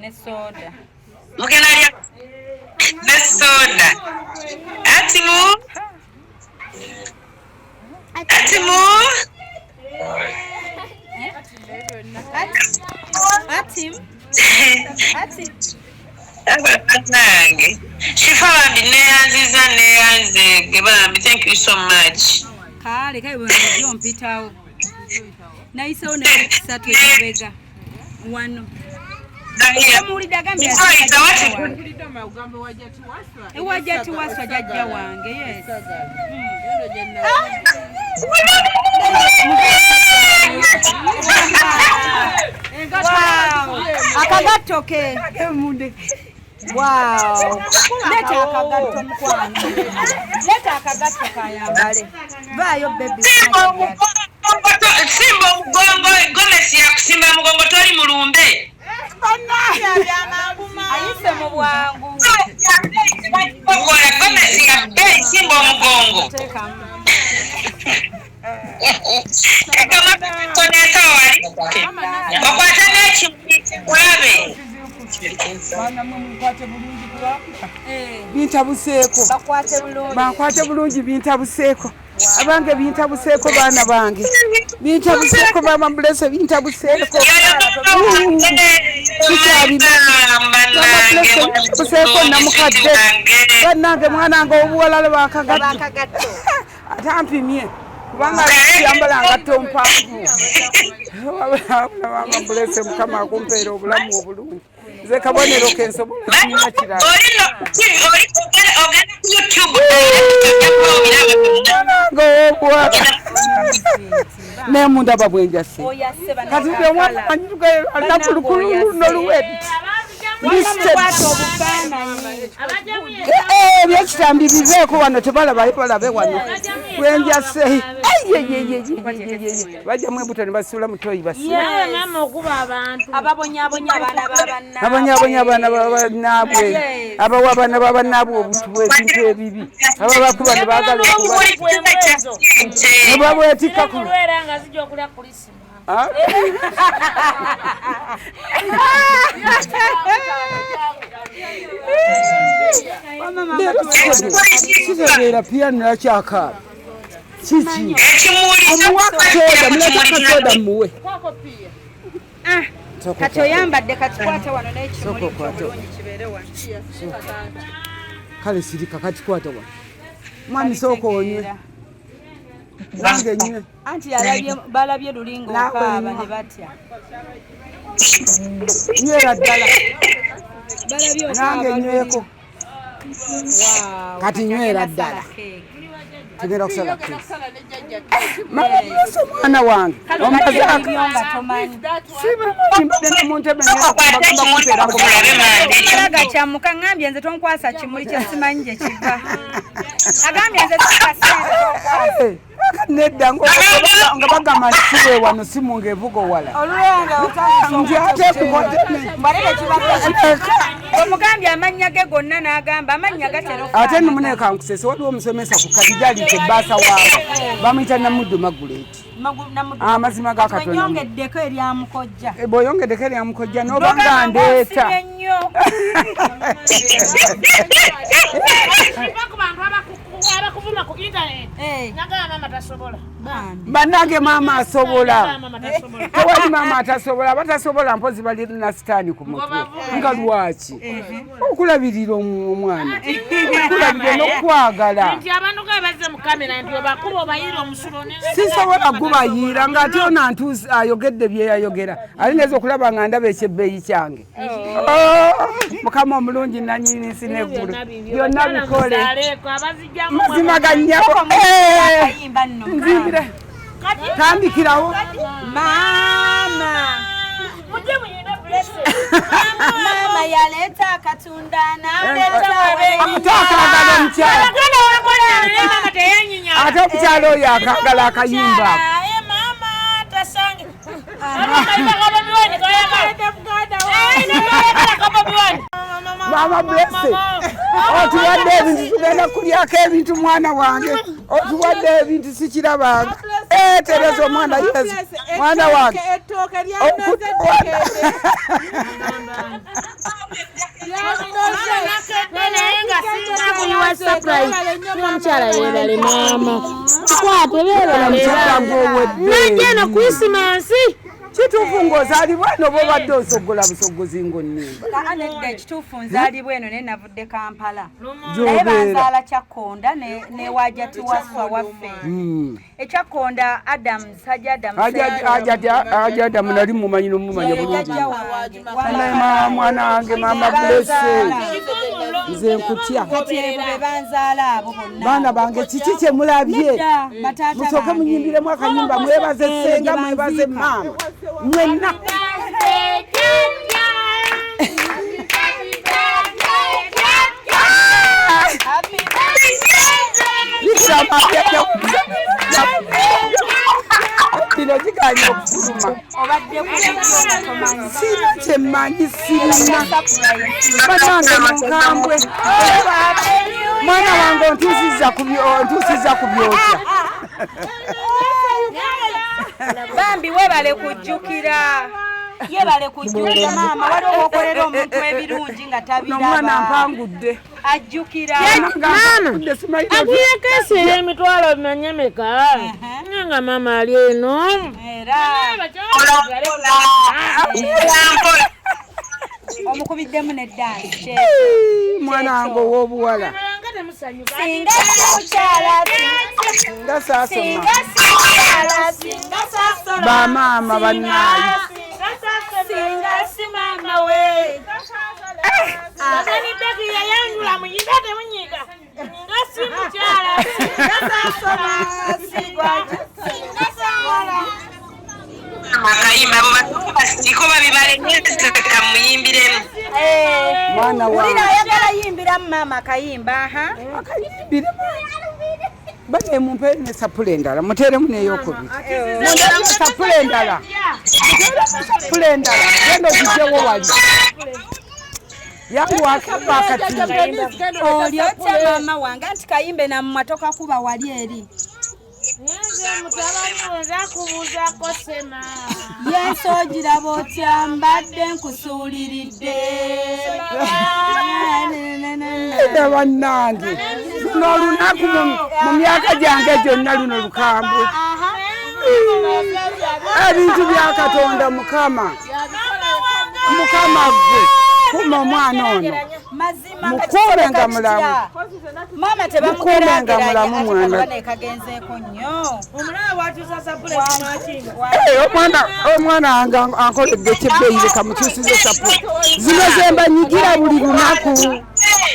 ne soda mugenda lya ne soda atimu nange shifa bambi neyanzege bambi thank you so much kale kale bwejjo mpitawo nayisewo nekisatu ekibega wano muwulidde agambye ewajja tiwaswa jajja wange yes akagatto ke munde wow leta akagatto mukwano leta akagatto kayambale vaayo bebi simba omugongo gomesi yakusimba mugongo toli mulumbe ayise mu bwangu okola gomesi yakuge simba omugongo ekamatoneka wali okwata n'ekimuli kulabe bintabuseeko bankwate bulungi bintabuseeko abange bintabuseeko baana bange bintabuseeko mama blesse bintabuseeko buseeko namukadde bannange mwanange obuwalala bakagatto atampimye kubanga yambala ngatto mpanvu mama blesse mukama akumpeera obulamu obulungi nze kabonero kensobola kinyina kirala ne mundaba bwenjase Oyasse kati ndio omwana anyuka alinakulukulu noluweti byekitambi biveeko wano tebalabe wano bwenjase bajjamu embuto ne basula mutoyi ababonyabonya abaana babanaabwe abawa abaana babanaabwe obutubu ebintu ebibi ababakuba ne baagala ne babwetikako kitegeera pia nakyakaaba kiki omuwakasoda mulakakasoda muwe kati oyambadde kakikwate wano n'ekimuli ky'obulungi kibeere wano kale sirika kakikwate wano mwami sooka onywe nange nywe anti balabye lulingo okaaba ne batya nywera ddala nange nyweko kati nywera ddala tugenda kusala mwana wange omazakalaga kyamuka ngambye nze tonkwasa kimuli kyesimanyi gye kiva agambye nze tukasente nedda nga bagamba siwe wano simunga evugo wala nti ate omugambye amannya ge gonna n'agamba amannya gatera ate nimunekankusese waliwo omusomesa ku kadijali kyebaasa waawe bamuyita namuddu maguleti amazima ga katonayongeddeko eryamukojja bw'oyongeddeko eryamukojja n'obanga ndeeta bannange maama asobola tewali maama atasobola batasobola mpozi balina sitaani ku mutwe nga lwaki okulabirira omwana okulabirira n'okwagala sisobola gubayiira ng'ate ono ntuusi ayogedde byeyayogera alineza okulaba nga ndaba ekyebbeeyi kyange mukama omulungi nanyinisi neggulu byonna bikole mazima gannyabo nzimbire tandikirawo mama yaleeta akatunda amutaakagala omukyala ate omukyala oyo akagala akayimba mama blesse otuwadde ebintu tugenda kulyako ebintu mwana wange otuwadde ebintu sikirabanga tereza omwana yesu mwana wange omukyala yeebale maama kikwate beeraleranajeno krisimansi kituufu ng'ozaalibwa eno oba obadde osogola busogozi ng'onnimba ekituufu nzaalibwa eno naye navudde Kampala naye banzaala Kyakkonda ne Wajati Waswa waffe ekyakkonda Adams Haji Adamu nali mumanyi n'omumanya bulungi mwana wange mama blesse nze nkutya baana bange kiki kye mulabye musooke munyimbiremu akanyimba mwebaze ssenga mwebaze maama mwenna bino giganye okufuluma sina kyemmanyi sirina banange munkambwe mwana wange ontuusiza ku byokya bambi webale kujjukira yebale kujjukira maama waliwo okolera omuntu ebirungi nga tabiraba n'omwana mpangudde ajjukira akuyeko esera emitwalo manyemeka nga maama ali eno era omukubiddemu neddansi mwana wange ow'obuwala singa mukyala bamaama bannaayi singa si maama we aganiddeku yayanjula muyiga temunyiga Makayimba abo basiko babibalengeza kamuyimbiremu. Mwana wa. Ulira ayagala yimbira mama kayimba Akayimbire. Bane mumpe ne sapule ndala muteremu n'eyokubiri. Munda sapule ndala. Sapule ndala. Genda okujewo wali. Yangu akaba akati. Olyote mama wange anti kayimbe na mmatoka kuba wali eri. Nze mutabani oza kubuuzako sema. Yesu ogiraba otya mbadde nkusuuliridde. Bannange luno olunaku mu myaka gyange gyonna luno lukambwe. Ebintu bya Katonda Mukama gwe kuma omwana ono mukuumenga mulamu. Mama Mukuumenga mulamu mwana. Kagenzeeko nnyo. Omwana wange ankoledde ekyebbeeyi leka mukyusize sapule. Zino zemba nyigira buli lunaku.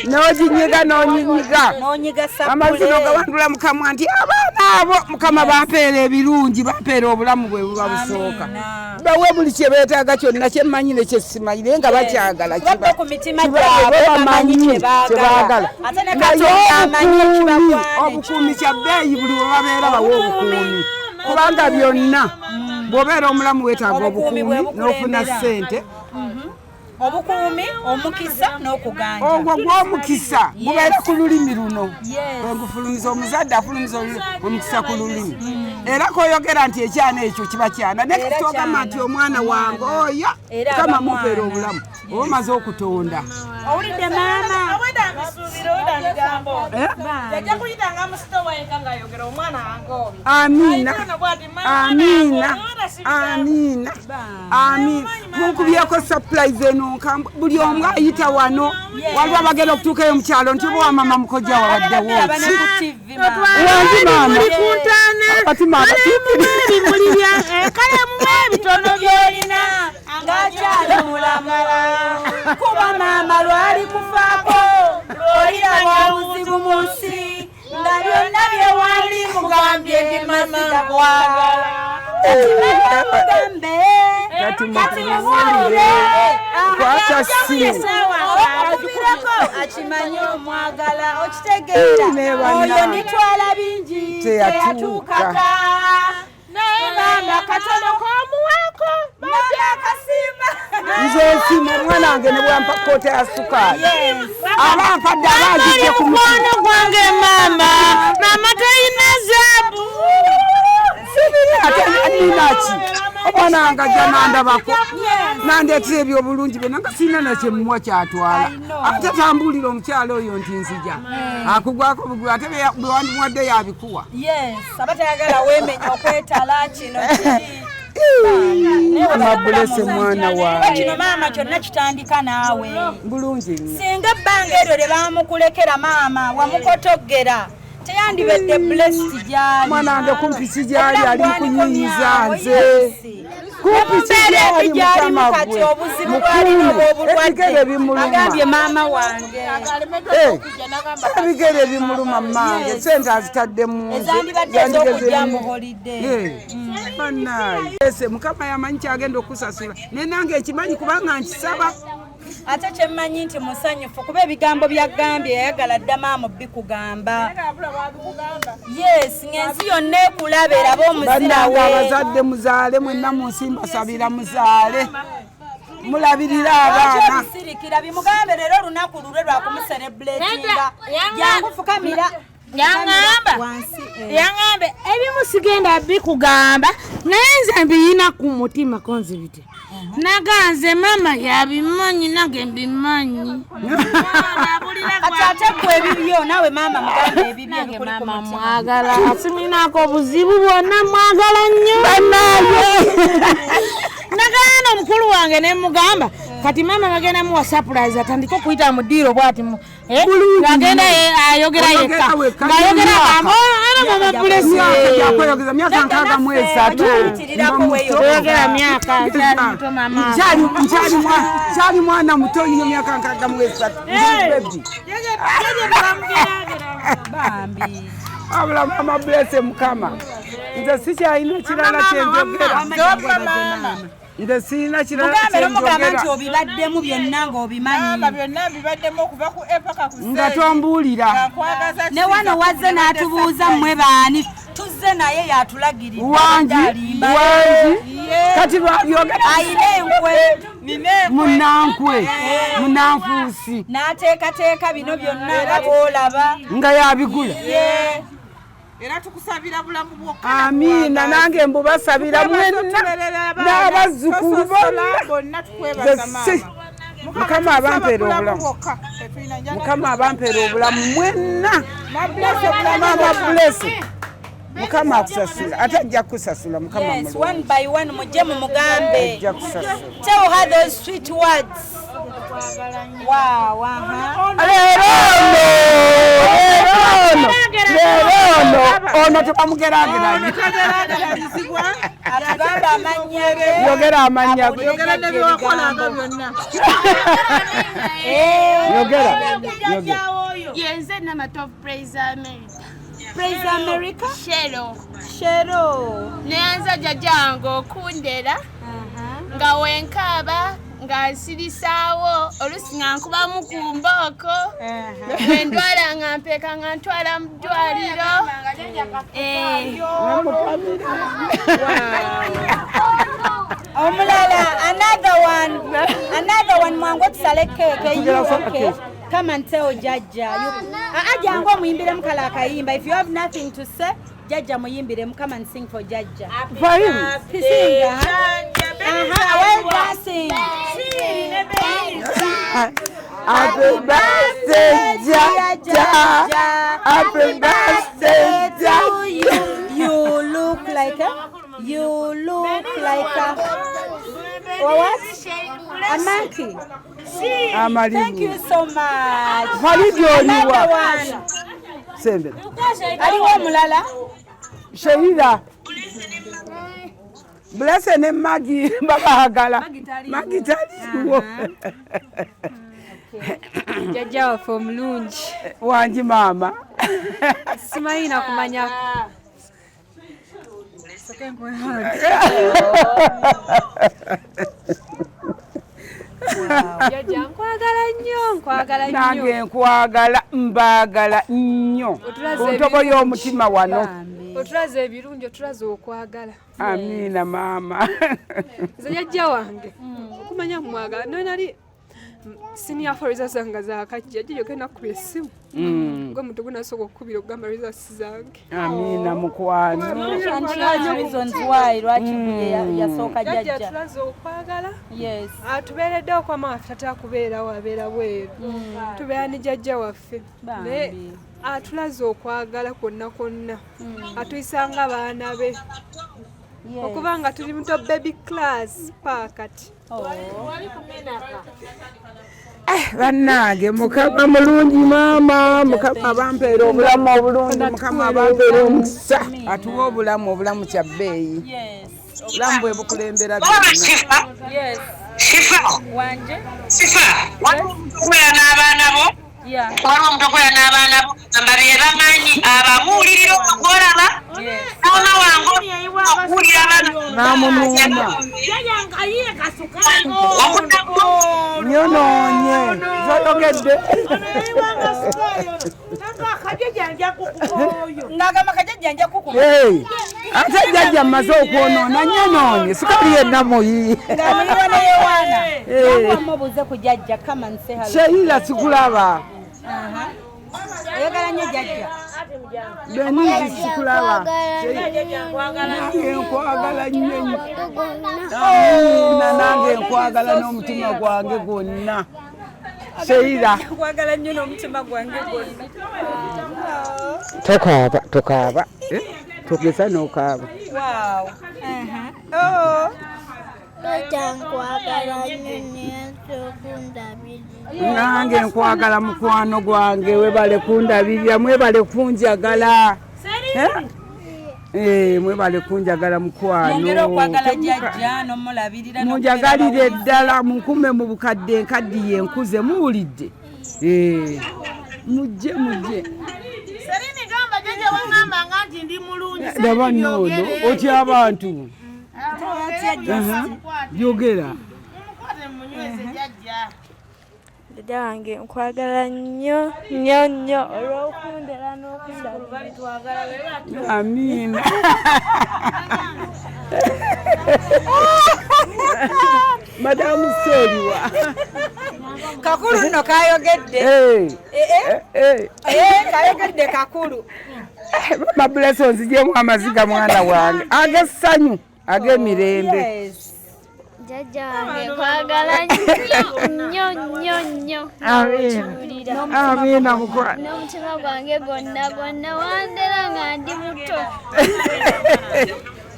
N'oginyiga N'onyiga sapule. Amazino gawandula Mukama nti abaana abo Mukama bampeera ebirungi bampeera obulamu bwe buba busooka. Bawe buli kye beetaaga kyonna kye mmanyi ne kye simanyire nga bakyagala kiba ku mitima gyabwe bamanyi kye baagala. Ate ne Katonda amanyi ekibagwana. Obukuumi kya bbeeyi buli we babeera bawe obukuumi. Kubanga byonna bw'obeera omulamu weetaaga obukuumi n'ofuna ssente. Obukuumi, omukisa n'okuganja. Ogwo gw'omukisa gubeera ku lulimi luno. Ngufulumiza omuzadde afulumiza omukisa ku lulimi. Era koyogera nti ekyana ekyo kiba kyana. Ne katogamba nti omwana wange oyo Mukama mupeera obulamu. Oba omaze okutonda. Owulidde maama? Amiina. Munkubyeko surprise eno nkambwe buli omu ayita wano. Waliwo abagenda okutuukayo mu kyalo nti oba mama mukojja wabaddewo. Wangi maama. Kati maama kale mu ebitono byolina ng'akyali mulamu. Kuba maama lwali kufaako oliraba obuzibu mu nsi nga byonna bye wali mugambye ndi masiga kwagala. Kati mubuulire kwata simu. okubirako akimanyi omwagala okitegeera oyo nitwala bingi teyatuukaka. Naye mama katono k'omuwaako mama akasimba. Nze nsima omwana wange ne bwampa koota ya sukaali. Aba mpadde abaagijje ku mukono gwange mama. Mama talina zaabu. Ate ninaki omwana wange ajja nandabako nandeetera ebyobulungi bye nanga sirina nakyemuwa kyatwala. Ate tambulira omukyalo oyo nti nzija akugwako bugwe ate bwe wandimuwadde yabikuwa. Aba tayagala weemenya okwetala kino kiri. Amabulese mwana wange. Kino maama kyonna kitandika naawe. Bulungi nnyo. Singa ebbanga eryo lye baamukulekera maama wamukotoggera teyandibedde blessed gyali. Mwana wange kumpi si gyali ali kunyiyiza nze. Kumpi si gyali Mukama gwe. Mukuume ebigere bimuluma. Agambye maama wange. Ebigere bimuluma mmange sente azitadde mu nze. Ezandibadde ez'okujja mu holiday. Bannaaye. Mukama yamanyi kyagenda okusasula. Ne nange ekimanyi kubanga nkisaba. Ate kyemmanyi nti musanyufu kuba ebigambo byagambye yayagala dda maama bikugamba. Ng'ensi yonna ekulaba eraba omuzira we. Abazadde muzaale mwenna mu nsi mbasabira muzaale. Mulabirira abaana. Bisirikira bimugambe leero olunaku lulwe lwa kumuserebulatinga. Jangu fukamira. Yaŋŋambe ebimu sigenda bikugamba naye nze mbiyina ku mutima konzibite. Naganze mama yabimanyi nange mbimanyi. Ate gwe ebibyo naawe maama mugambe ebibyo ebikuli ku mutima. Mwagala siminako obuzibu bwonna mwagala nnyo. Nagana omukulu wange ne mugamba kati mama bagenda muwa surprise atandika okuyita mu ddiiro bw'ati ng'agenda ayogera yekka ng'ayogera agamba mama bless yakweyogeza myaka 63 oyogera myaka kyali muto mama kyali mwana muto nnyo myaka 63. bambi abula mama bless mukama nze sikyalina kirala kyenjogera nze sirina kirala mugamba nti obibaddemu byonna ng'obimanyi byonna bibaddemu okuva ku epaka ku nga tombuulira ne wano wazze n'atubuuza mmwe baani tuzze naye yatulagirira wangi kati lwabyogera ayina enkwe munanfuusi n'ateekateeka bino byonna nga boolaba nga yabigula era tukusabira bulamu bwokka amiina nange mbubasabira mwenna n'abazzukulu bonna tukwebaza maama mukama abampeera obulamu mukama abampeera obulamu mwenna mama blesse mukama akusasula ate ajja kusasula mukama yes one by one mujje mu mugambe ajja kusasula tell her those sweet words wow leero ono tebamugerageranye atugamba amannya ge yogera amannya ge yogera ne byewakolanga byonna yogera yenze namatofu praise America. Praise America? Shero. Neanza jajango okundera. Nga wenkaba nga nsirisawo olusi nga nkuba mu ku mbooko. Ndwala nga mpeka nga ntwala mu ddwaliro. Omulala another one mwangu tusale keke. Come and tell Jaja. Ajango muyimbiremu kala akayimba. If you have nothing to say, Jaja muyimbiremu. Come and sing for Jaja. For him? Sing, well dancing. Happy birthday, Jaja. Happy birthday to you. You look like a what? A monkey. Thank you so much. Another one. Sende. Aliwo mulala? Sheila. Bless ne Maggie babagala. Maggie taliwo. Jaja waffe omulungi wangi mama simanyi nakumanya Jaja nkwagala nnyo nange nkwagala mbaagala nnyo ontobo y'omutima wano otulaze ebirungi otulaze okwagala amiina maama nze jajja wange okumanya kumwagala naye nali senior for results zanga zakajja jjo genda kuba essimu gwe muntu gunasobola okukubira okugamba results zange amiina mukwano reasons why lwaki yasooka jajja tulaze okwagala yes atubeeredde okwama waffe tatakubeerawo abeera bweru tubeera ne jajja waffe naye atulaze okwagala kwonna kwonna atuyisanga abaana be okuba nga tuli muto baby class paakati bannange mukama mulungi maama mukama abampeera obulamu obulungi mukama abampeera omukisa atuwa obulamu kya bbeeyi obulamu bwe bukulembera byonna waliwo n'abaana bo waliwo omutokola n'abaana bo gamba be bamanyi abamuwulirira okukolaba naona wange okuwulira namunuuma nyonoonye zoyogedde ate jjajja mmaze okwonoona nyonoonye sikali yenna muyi Sheila sikulaba oyagala nnyo jjajja benyizi sikulaba nange nkwagala nnyo nange nkwagala n'omutima gwange gwonna Sheila nkwagala nnyo n'omutima gwange gwonna tokaaba togeza n'okaaba nange nkwagala mukwano gwange webale kundabirira mwebale kunjagala mwebale kunjagala mukwano munjagalire ddala munkume mu bukadde enkaddiye enkuze muwulidde mujje wangamba nganti ndi mulungi ndaba nnono otya abantu byogera dada wange nkwagala nnyo nnyo nnyo olw'okundera n'okusabira. Amina. Madamu Seriwa. Kakulu nno kayogedde. Kayogedde kakulu. Mama Blessings nzijemu amaziga mwana wange agessanyu ag'emirembe. Jajja wange nkwagala nnyo nnyo nnyo. Amina mukwa. N'omutima gwange gwonna wandera nga ndi muto.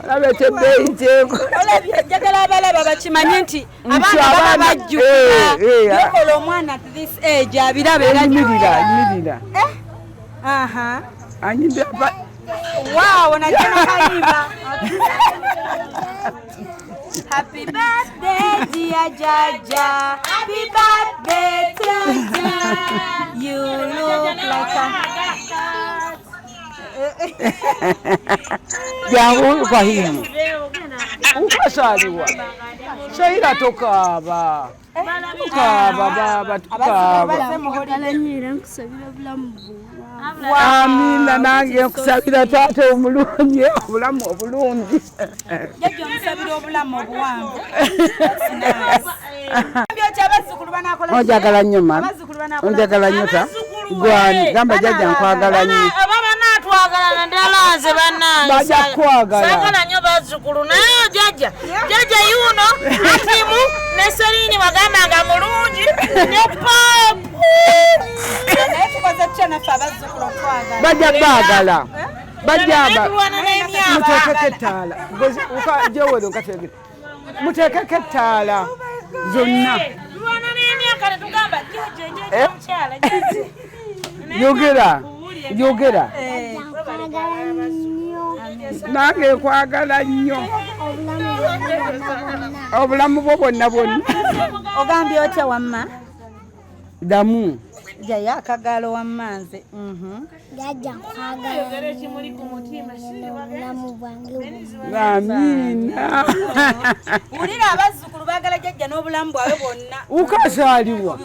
Alabete beyi nteeko. Olabye njagala abalaba bakimanye nti abaana baba bajjukira yokola omwana at this age abirabe Yimirira. Aha. Anyimbe apa. Wow, najana kayimba. Happy birthday dear Jaja. Happy birthday to you. You look like a Jangu kwa himu. Ukasaliwa. Shaira tokaba. Tukaba baba tukaba. Amina nange nkusabira taata omulungi obulamu obulungi. Jajja omusabira obulamu obuwanvu. Onjagala nnyo mama. Onjagala nnyo ta. Gwani gamba jajja nkwagala nnyo. Baba natwagalana ddala nze bannange. Bajja kwagala. Saagala nnyo bazzukulu naye jajja yuno atimu ne Serini bagambanga mulungi ne Papu. Naye tukoze tutya naffe abazzukulu twagala. Bajja baagala. Bajja muteekeko ettaala. Jowero nkategere. Muteekeko ettaala zonna. Lwana n'emyaka ne tugamba jjajja omukyala Yogera. Nange nkwagala nnyo. Obulamu bwo bwonna. Ogambye otya wamma? Damu. Jaya akagalo wamma nze. Jajja nkwagala obulamu bwange. Amina. Wulira abazzukulu baagala jajja n'obulamu bwawe bwonna. Ukasaliwa.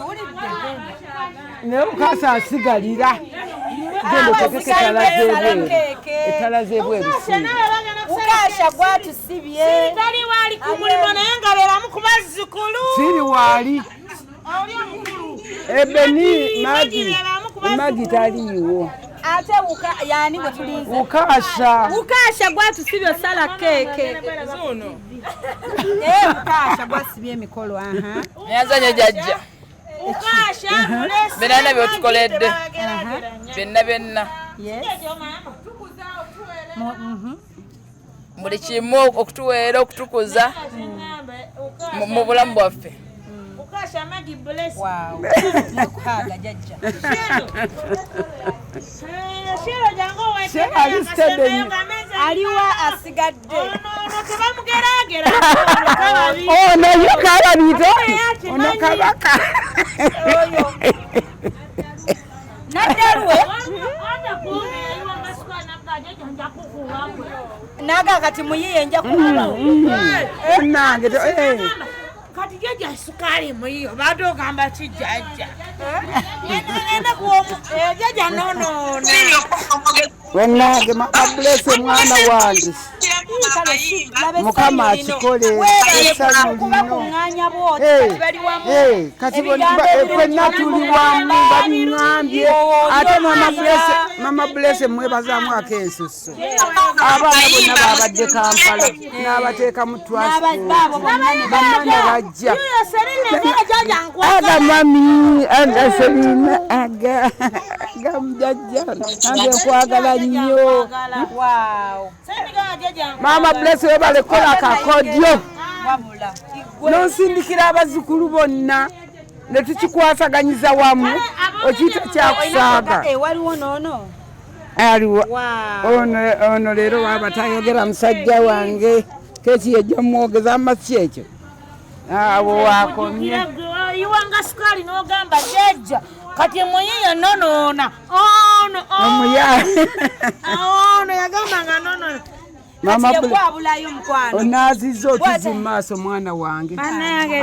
Ne ukasa asigalira. Ettala z'ebweru. Ukasha gwatusibye. Sitali wali ku mulimu naye nga beeramu ku bazzukulu. Siri wali. Ebeni magi taliiwo. Ate yani bwe tulize. Ukasha gwatusibye osala keeke. Ukasha gwasibye emikolo. Yazanye jajja. Ukasha Benana byotukoledde. Benna. Yes. Buli kimu okutuweera okutukuza mu bulamu bwaffe. Ukasha Magi bless. Wow. Mukaga jajja. Shiro jango wete. Aliwa asigadde. Tubamugeragera. Ono yekala bito. Ono kabaka. Nadarwe. Naga kati muyiye nja kukuba. Nange kati jajja sukali muyiyo bado gamba kijajja. Yenda kuomu jajja nono. Wenage mablesse mwana wange. Mukama akikole esanyulino. Kati fenna tuli wamu babiŋambye ate mama blesse mwebazamu akensusu. Abaana bonna babadde Kampala n'abateeka mu transport bannange bajja. Aga mami aga Serina aga mujajja nange nkwagala nnyo. Mama blesse we balekola akakodyo n'osindikira abazzukulu bonna ne tukikwasaganyiza wamu okiyita kyakusaaga. Waliwo noono aliwo ono leero waba tayogera musajja wange keki yejja mwogeza amasi ekyo awo wakomye iwanga sukali n'ogamba jajja kati mwenyewe nonona ono yagambanga nonona mama onazizo otuzi maaso mwana wange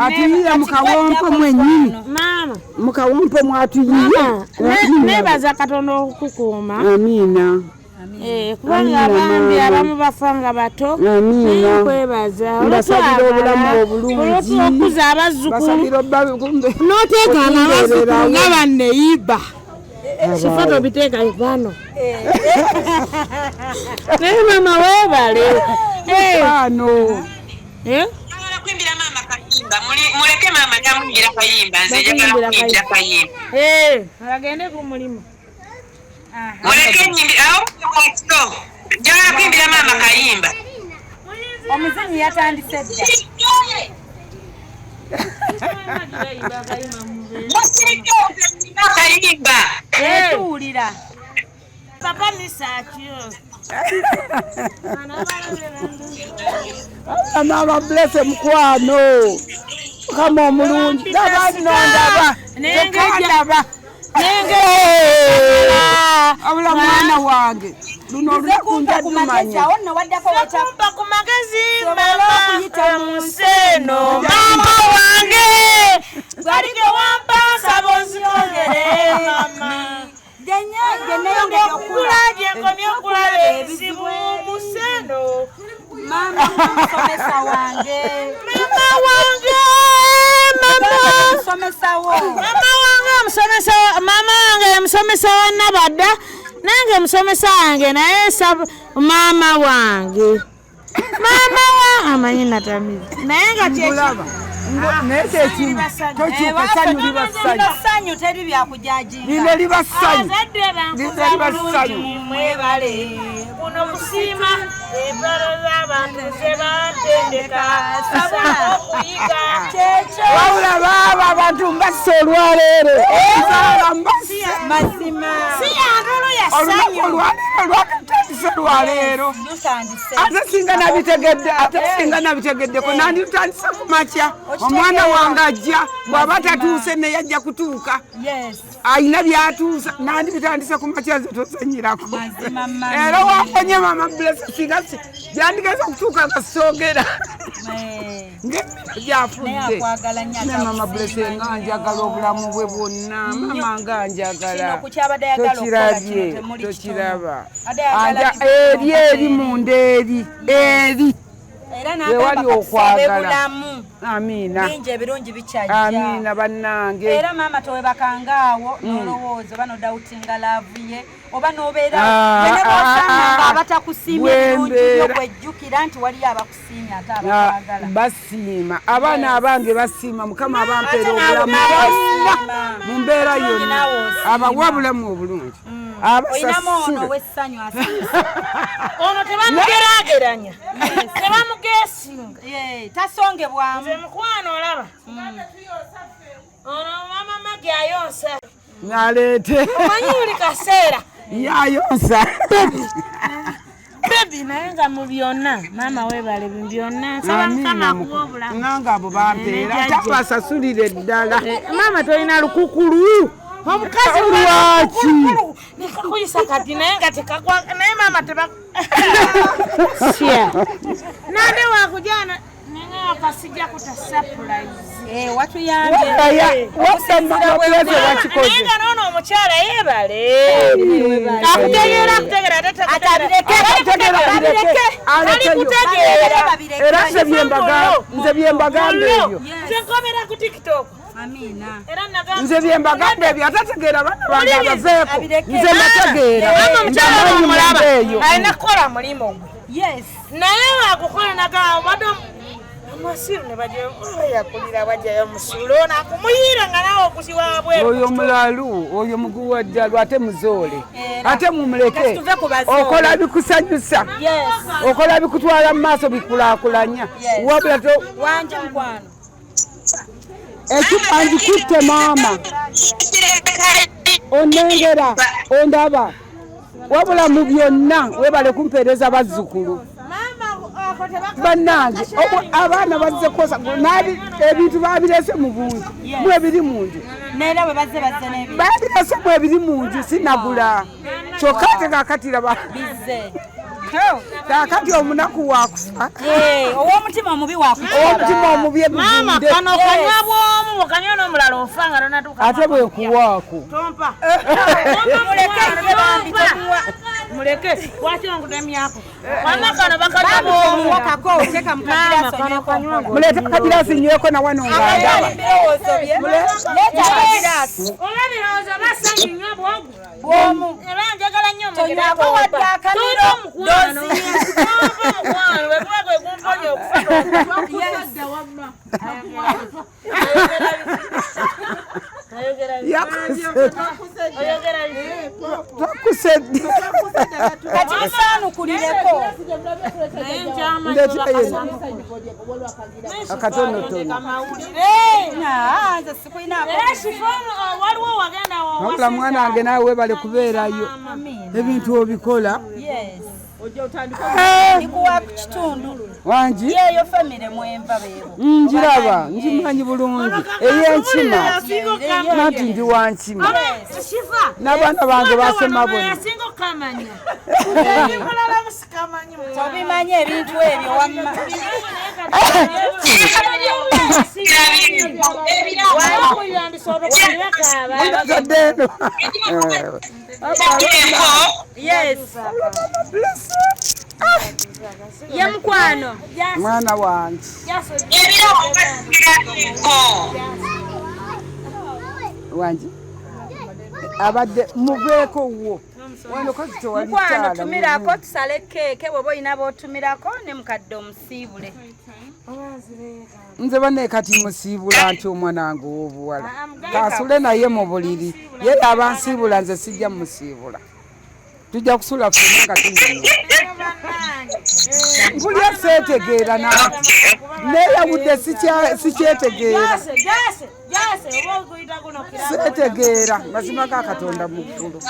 atuyiye mukawompo mwenyini mukawompo mwatuyiye nebaza katono okukuuma amina kubanga abambi abamu bafanga bato kwebaza mbasabira obulamu obulungi okuza abazzukulu noteekanga abazzukulu nga banneyiba sifato biteeka ivano naye mama weebale kwimbira mama kayimba muleke mama tamuyira kayimba nze njagala kuyimba kayimba agende ku mulimu muleke nyimbi awo kwakito njagala kwimbira mama kayimba omuzanyi yatandise dda kayimba tuwulira papa misakyo mama blesse mukwano kama omulungi nabandi nondaba tekandaba abula mwana wange luno olunakunja tumanya kumba ku magezi mama museno mama wange gwalige wampa sabonzikongere mama okulaje nkomye okulaba ebizibu museno mama musomesa wange mama wange musomesa wa Nabadda nange musomesa wange naye mama wange amanyi natamizi naye nga mulaba nete ekimu tokyuka sanyu liba sanyu teri byakujaji lino liba sanyu mwebale kuno kusiima ebalo z'abantu zebatendeka sawa okuyiga wabula baaba abantu mbassa olwaleero mazima si yandolo ya sanyu olwaleero lwatutandise olwaleero ate singa nabitegeddeko nanditutandise ku makya omwana wange ajja bw'aba tatuuse naye ajja kutuuka ayina byatuusa nandibitandise ku makya ze tozanyirako era wakonye mama blesse singa byandigeza okutuuka nga soogera ng'emiro gyafudde ne mama blesse nga njagala obulamu bwe bwonna mama nga njagala tokiraba eri munda eri wewali okwagala amina ebirungi bikyajja amina bannange era mama towebakangaawo nolowooza oba nodawutinga laavu ye oba nobeera nenebosanga abatakusiimya ebirungi okwejjukira nti waliyo abakusiimya ate abakwagala basiima abaana abange basiima mukama abampeera obulamu mu mbeera yonna abawa bulamu obulungi oyinamu ono wessanyu ono tebamugeraageranya tebamugeesinga tasongebwamu mukwano olaba ono mama magi ayonsa naleete omanyi buli kaseera yayonsa bebi naye nga mu byonna mama weebale byonna nsaba mukama akuwa obulamu nange abo bampeera tabasasulire ddala mama tolina lukukulu omukazi lwaki nekakuyisa kati naye nga tekakwa naye mama teba nande wakujana nenge wakasijja kuta surprise watuyambye nayenga nono omukyala yeebale akutegeera era nze byembagamba ebyo nkomera ku tiktok nze byembagamba ebyo atategeera bana bange abaveeko nze nategeera omukyala omulaba alina kukola mulimu gwe naye wakukola nagaa obadde amasiru ne bayakulira bajjayo musulo nakumuyira nga nawe okusiwabwe oyo mulalu oyo muguwa ddalu ate muzoole ate mumuleke okola bikusanyusa okola bikutwala mu maaso bikulaakulanya wabula wanje mukwano ekipangikutte maama onengera ondaba wabula mu byonna webale kumpeereza bazzukulu bannange abaana bazze kosa ebintu babirese mu buntu mwe biri munju Neera bwe bazze n'ebyo. Babirasemu ebiri mu nju sinagula. Kyokka ate kaakati raba. Bizze. Kaakati omunaku waakufa. Ow'omutima omubi waakufa. Ow'omutima omubi ebivunde. Maama kano kanywa bw'omu mukanywa n'omulala ofa nga tonatuuka. Ate bwe nkuwaako. Tompa. Muleke lwaki onkutemyako? Maama kano bakanywa bw'omu. Muleete akagiraasi nyweko na wano nga ndaba. Oba birowoozo basa nnywa bw'omu. Era njagala nnyo omugirako omukwano. Omukwano bwe kuba kwe kumponya Twakusedde. Kati musaanukulireko. Akatonotono. Nze sikulinaako. waliwo wagenda Wabula mwana wange naawe weebale kubeerayo. Ebintu obikola. Ndikuwa ku kitundu. Wangi? Yeeyo famire mwemba beebo. Njiraba, njimanyi bulungi. Ey'enkima. Nati ndi wa nkima. N'abaana bange basoma bonna. Tobimanyi ebintu ebyo wamma. Yes. Ye mukwano. Mwana wange. Wangi? Abadde muveeko wo. Wano kati tewali Mukwano kyala. tumirako tusale keeke bw'oba olina b'otumirako ne mukadde omusiibule. Nze banne kati musiibula nti omwana wange ow'obuwala. Kaasule naye mu buliri. Ye abansiibula nze sijja musiibula. Tujja kusula ffenna nga tunyuma. Mpulya seetegeera naati. Neeyawudde sikyetegeera. Seetegeera mazima ga Katonda mu ggulu.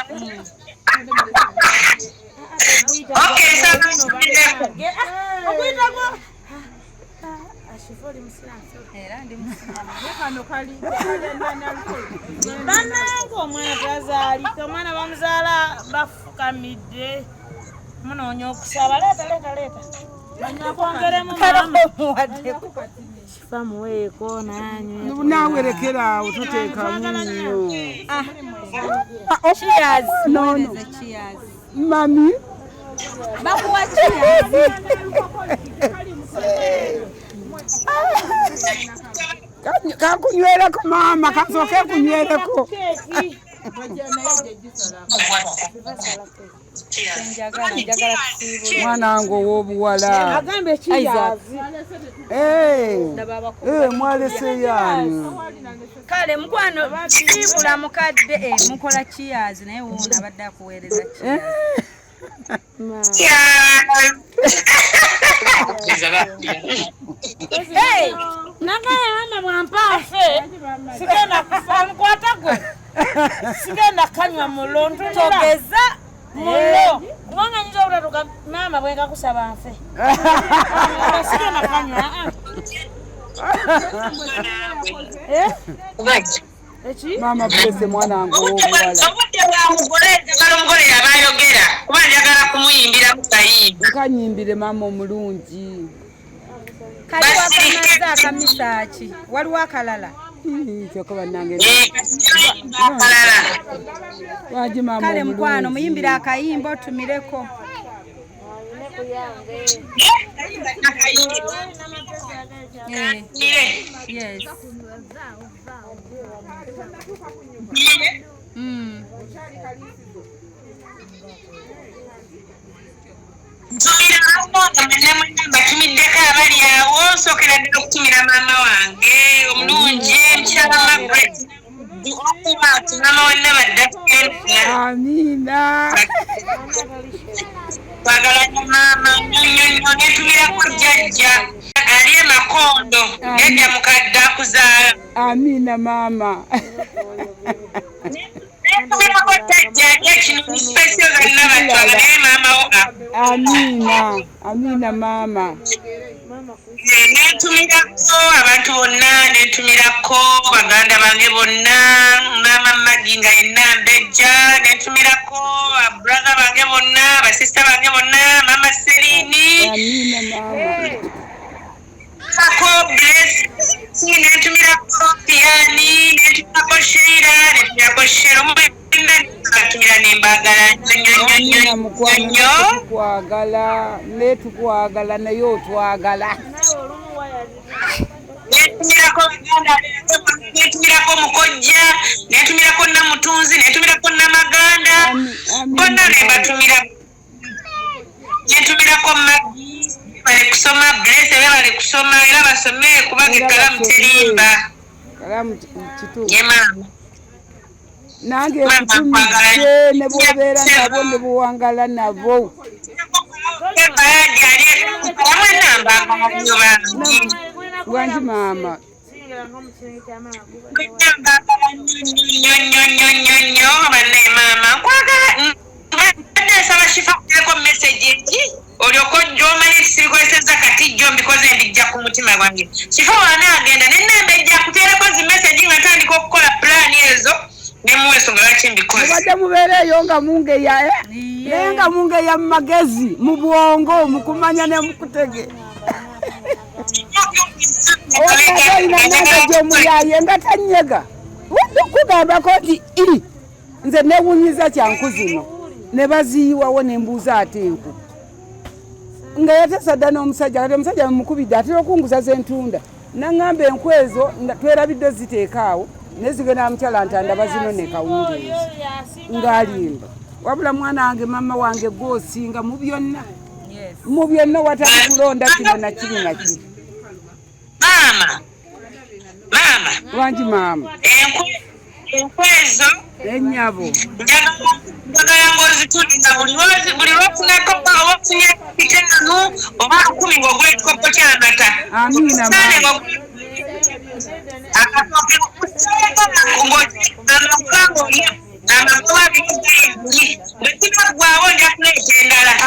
Bannange omwana tazaalika, omwana bamuzaala bafukamidde. Munoonya okusaba. Leeta. Banyakwongeremu kifa muweeko nanywe. Naawerekera awo toteekamu nnyo. Cheers. Nono. Cheers. Mami. Bakuwa cheers. Kakunywereko maama, kasooke kunywereko. Mwana wange ow'obuwala. Agambe kiyazi. Mwalese yaani. Kale mukwano siibula mukadde mukola cheers naye wuuna abadde akuweereza cheers. Nagaye mama bwampaafe sigenda kufa mukwata gwe sigenda kanywa mulo Togeza mulo kubanga nyinza obutatuka maama bwenga kusaba nfe sigenda kanywa Mama blesse mwana wange ow'obuwala. Obudde bwa mugole yabayogera kuba njagala kumuyimbira mu kayimba. Kanyimbire maama omulungi. kali wakamaza akamisa ki waliwo akalala kyokka bannange akalala kale mukwano muyimbire akayimba otumireko Yes. Batumiddeko abali awo nsokera ddala okutumira maama wange omulungi mukyala Margaret maama wanna badda Amina twagala nnyo maama nnyo netumirako jjajja ali e Makondo jjajja mukadde akuzaala Amina maama Amina mama. Netumirako abantu bonna, netumirako baganda bange bonna, mama Maginga Enambejja, netumirako brother bange bonna, basista bange bonna, mama Selini. Amina mama. Ko bless, netumirako Piani, netumirako Sheila, netumirako Sheromo. Tukwagala netukwagala naye otwagala netumirako Mukojja, netumirako Namutunzi, netumirako Namaganda bonna nebatumira, netumirako Magi bali kusoma bless bali kusoma era basome kubanga ekkalamu terimba yema nange kutumidde ne bwobeera nabo ne buwangala nabo wangi mama olyoko gy'omanyi ekisirikozesezza kati jjo mbikoze mbijja ku mutima gwange kifa wanaagenda nennembe ejja kuteereko zi message nga tandika okukola pulaani ezo nemuweso nga lwaki mbikoze mubadde mubeereeyo nga mungeya naye nga mungeya mu magezi mu bwongo mu kumanya ne mu kutege olina nange gy'omuyaye nga tanyega wadde okugambako nti nze newunyiza kyanku zino ne baziyiwawo ne mbuuza ate enku nga yatesadda n'omusajja kati omusajja mumukubidde atera okunguza z'entunda naŋŋamba enku ezo twerabidde ziteekaawo nezigenda mukyala ntandaba zino ne kawungeezi ng'alimba wabula mwana wange mama wange gw'osinga mu byonna watali kulonda kino na kiri na kiri maama wangi maama enku ezo ennyabo njagala ng'ozitulira buli lwofunako oba ofunye kitanu oba 10 ng'ogula ekikopo ky'amata amina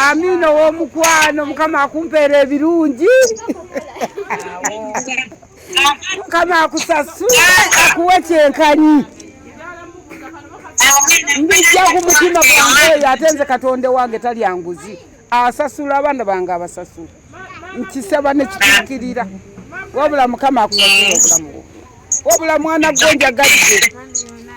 amina ow'omukwano mukama akumpeera ebirungi mukama akusasule akuwe kyenkanyi mbijja ku mutima gwange eyo ate nze katonda wange talya nguzi asasula abaana bange abasasula nkisaba ne kituukirira wabula mukama akusasula obulamu bwo wabula mwana gwo njagadde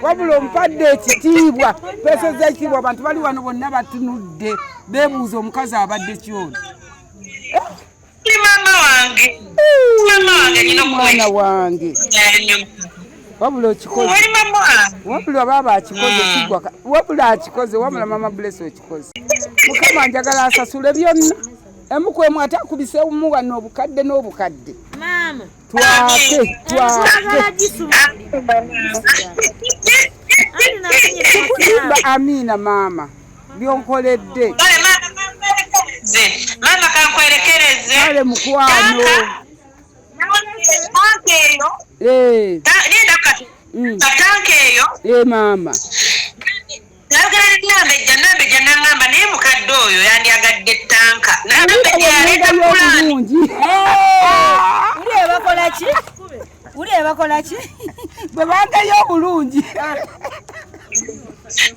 wabula ompadde ekitiibwa peeseza ekitiibwa abantu bali wano bonna batunudde beebuuza omukazi abadde kyono mwana wange wabula okikoze wabula baba akikoze kigwa wabula akikoze wabula mama bless okikoze mukama njagala asasule byonna emukwemu ate akubise mu wano obukadde n'obukadde twake amina mama byonkoledde mama kankwerekereze ale mukwano katanka eyo mama nambejja naŋŋamba naye mukadde oyo yandyagadde ettanka bulungi uli ebakolaki bwe bangayo obulungi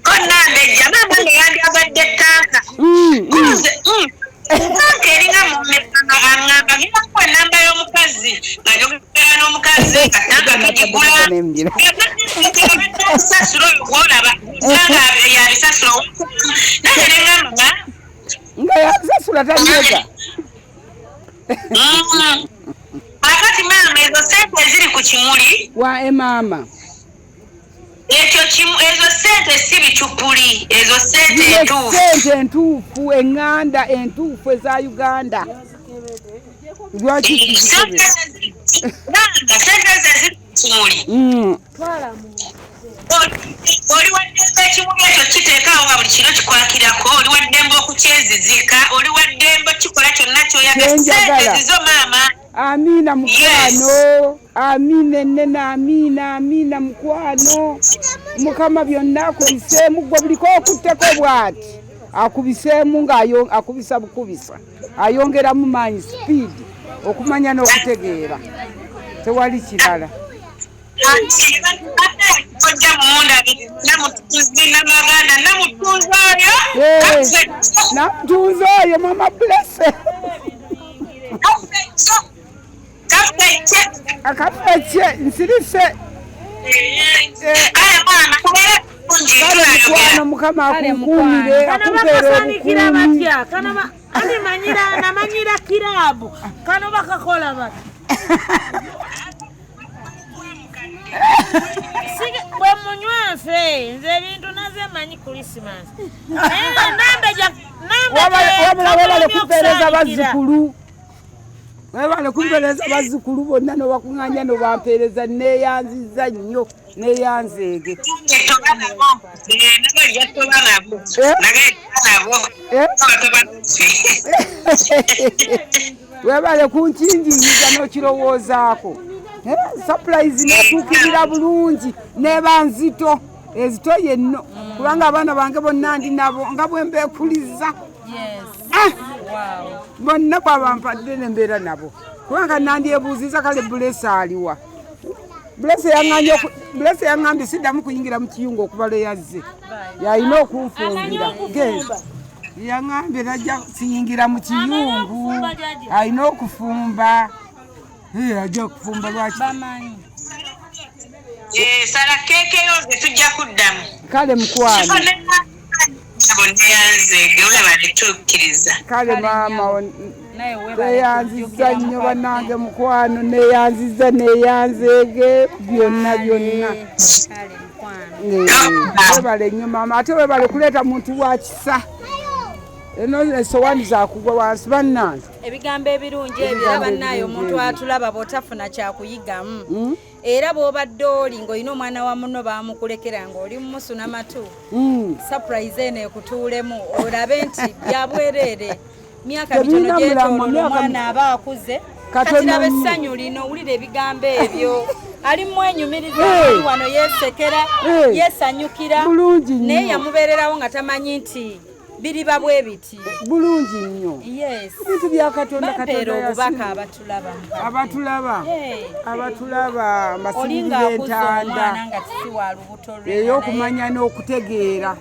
ko nambejja mama nga yandyagadde ettanka tanka eringa mumeaŋŋamba ginakuwa enamba y'omukazi nga njogera n'omukazi katanka kagigula sasula oyo gwolaba nga yabisasula naye neŋŋamba nga yabisasula tanyega akati maama ezo sente eziri ku kimuli wa maama ezo sente si bicupuli ezo sente entuufu sente entuufu eŋŋanda entuufu eza Uganda lwaki sente eziri ku kimuli oli waddembe ekimuli ekyo kiteekaawo nga buli kiro kikwakirako oli waddembe okukyezizika oli waddembe kikola kyonna kyoyagala sente zizo maama amina mukwano amina enene amina mukwano Mukama byonna akubiseemu gwe buliko okutteko bw'ati akubiseemu ng'akubisa bukubisa ayongeramu maanyi speed okumanya n'okutegeera tewali kirala namutunzi oyo mama blesse akafece nsirise kale mukwano mukama akunkuumire akubeera obukuumi namanyira kirabu kano bakakola bati bwe munywafe nze ebintu naze manyi Christmas webale kupereza bazzukulu webale kumpereza bazzukulu bonna nobakuŋŋanya nobampereza neyanziza nnyo neyanzeege webale kunkinjiyiza n'okirowoozaako surprise netuukirira bulungi neba nzito ezito yenno kubanga abaana bange bonna ndi nabo nga bwe mbeekuliza bonna bwabampadde nembeera nabo kubanga nandyebuuziza kale Blesse aliwa Blesse yaŋŋambye siddamu kuyingira mu kiyungu okubala yazze yalina okunfumbira genda yaŋŋambye najja siyingira mu kiyungu alina okufumba ajja kufumba lwaki sala keeke yonze tujja kuddamu kale mukwano kale maama neyanziza nnyo bannange mukwano neyanziza neyanzeege byonna webale nnyo maama ate webale kuleeta muntu wa kisa eno esowani zakugwa wansi bannange ebigambo ebirungi ebyo bannayo omuntu atulaba bw'otafuna kyakuyigamu era bw'obadde oli ng'olina omwana wa munno baamukulekera ng'oli mumusuna matu surprise eno ekutuulemu olabe nti byabwereere myaka mitono gyetooloola omwana aba akuze katiraba essanyu lino owulira ebigambo ebyo ali mwenyumiriza wano yeesekera yeesanyukira naye yamubeererawo nga tamanyi nti biriba bwe biti bulungi nnyo ebintu bya Katonda obubaka abatulaba mbasingirira entanda ey'okumanya n'okutegeera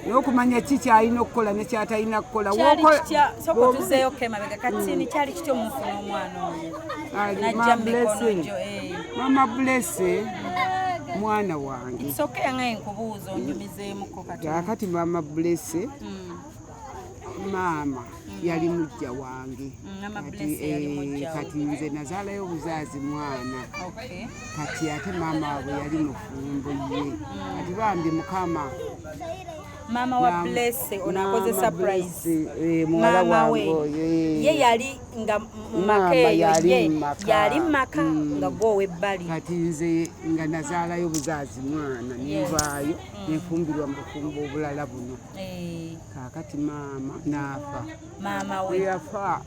n'okumanya ki kyalina okukola ne kyatalina kukola tuzeeyo kemabega katini kyali kityo mufuna omwana oyo najja mu mikono gyo mama Blesse mwana wange soke nga enkubuuzo onyumizeemuko kati mama Blesse maama yali mujja wange kati nze nazaalayo obuzaazi mwana kati ate maama waabwe yali mufumbo ye kati bambi mukama mama wa Blesse onakoze surprise muwala wange ye yali nga mumaka eyo yali mumaka nga gwowe ebbali kati nze nga nazaalayo obuzaazi mwana nivaayo nenfumbirwa mu bufumbo obulala buno kakati maama naafa mama we yafa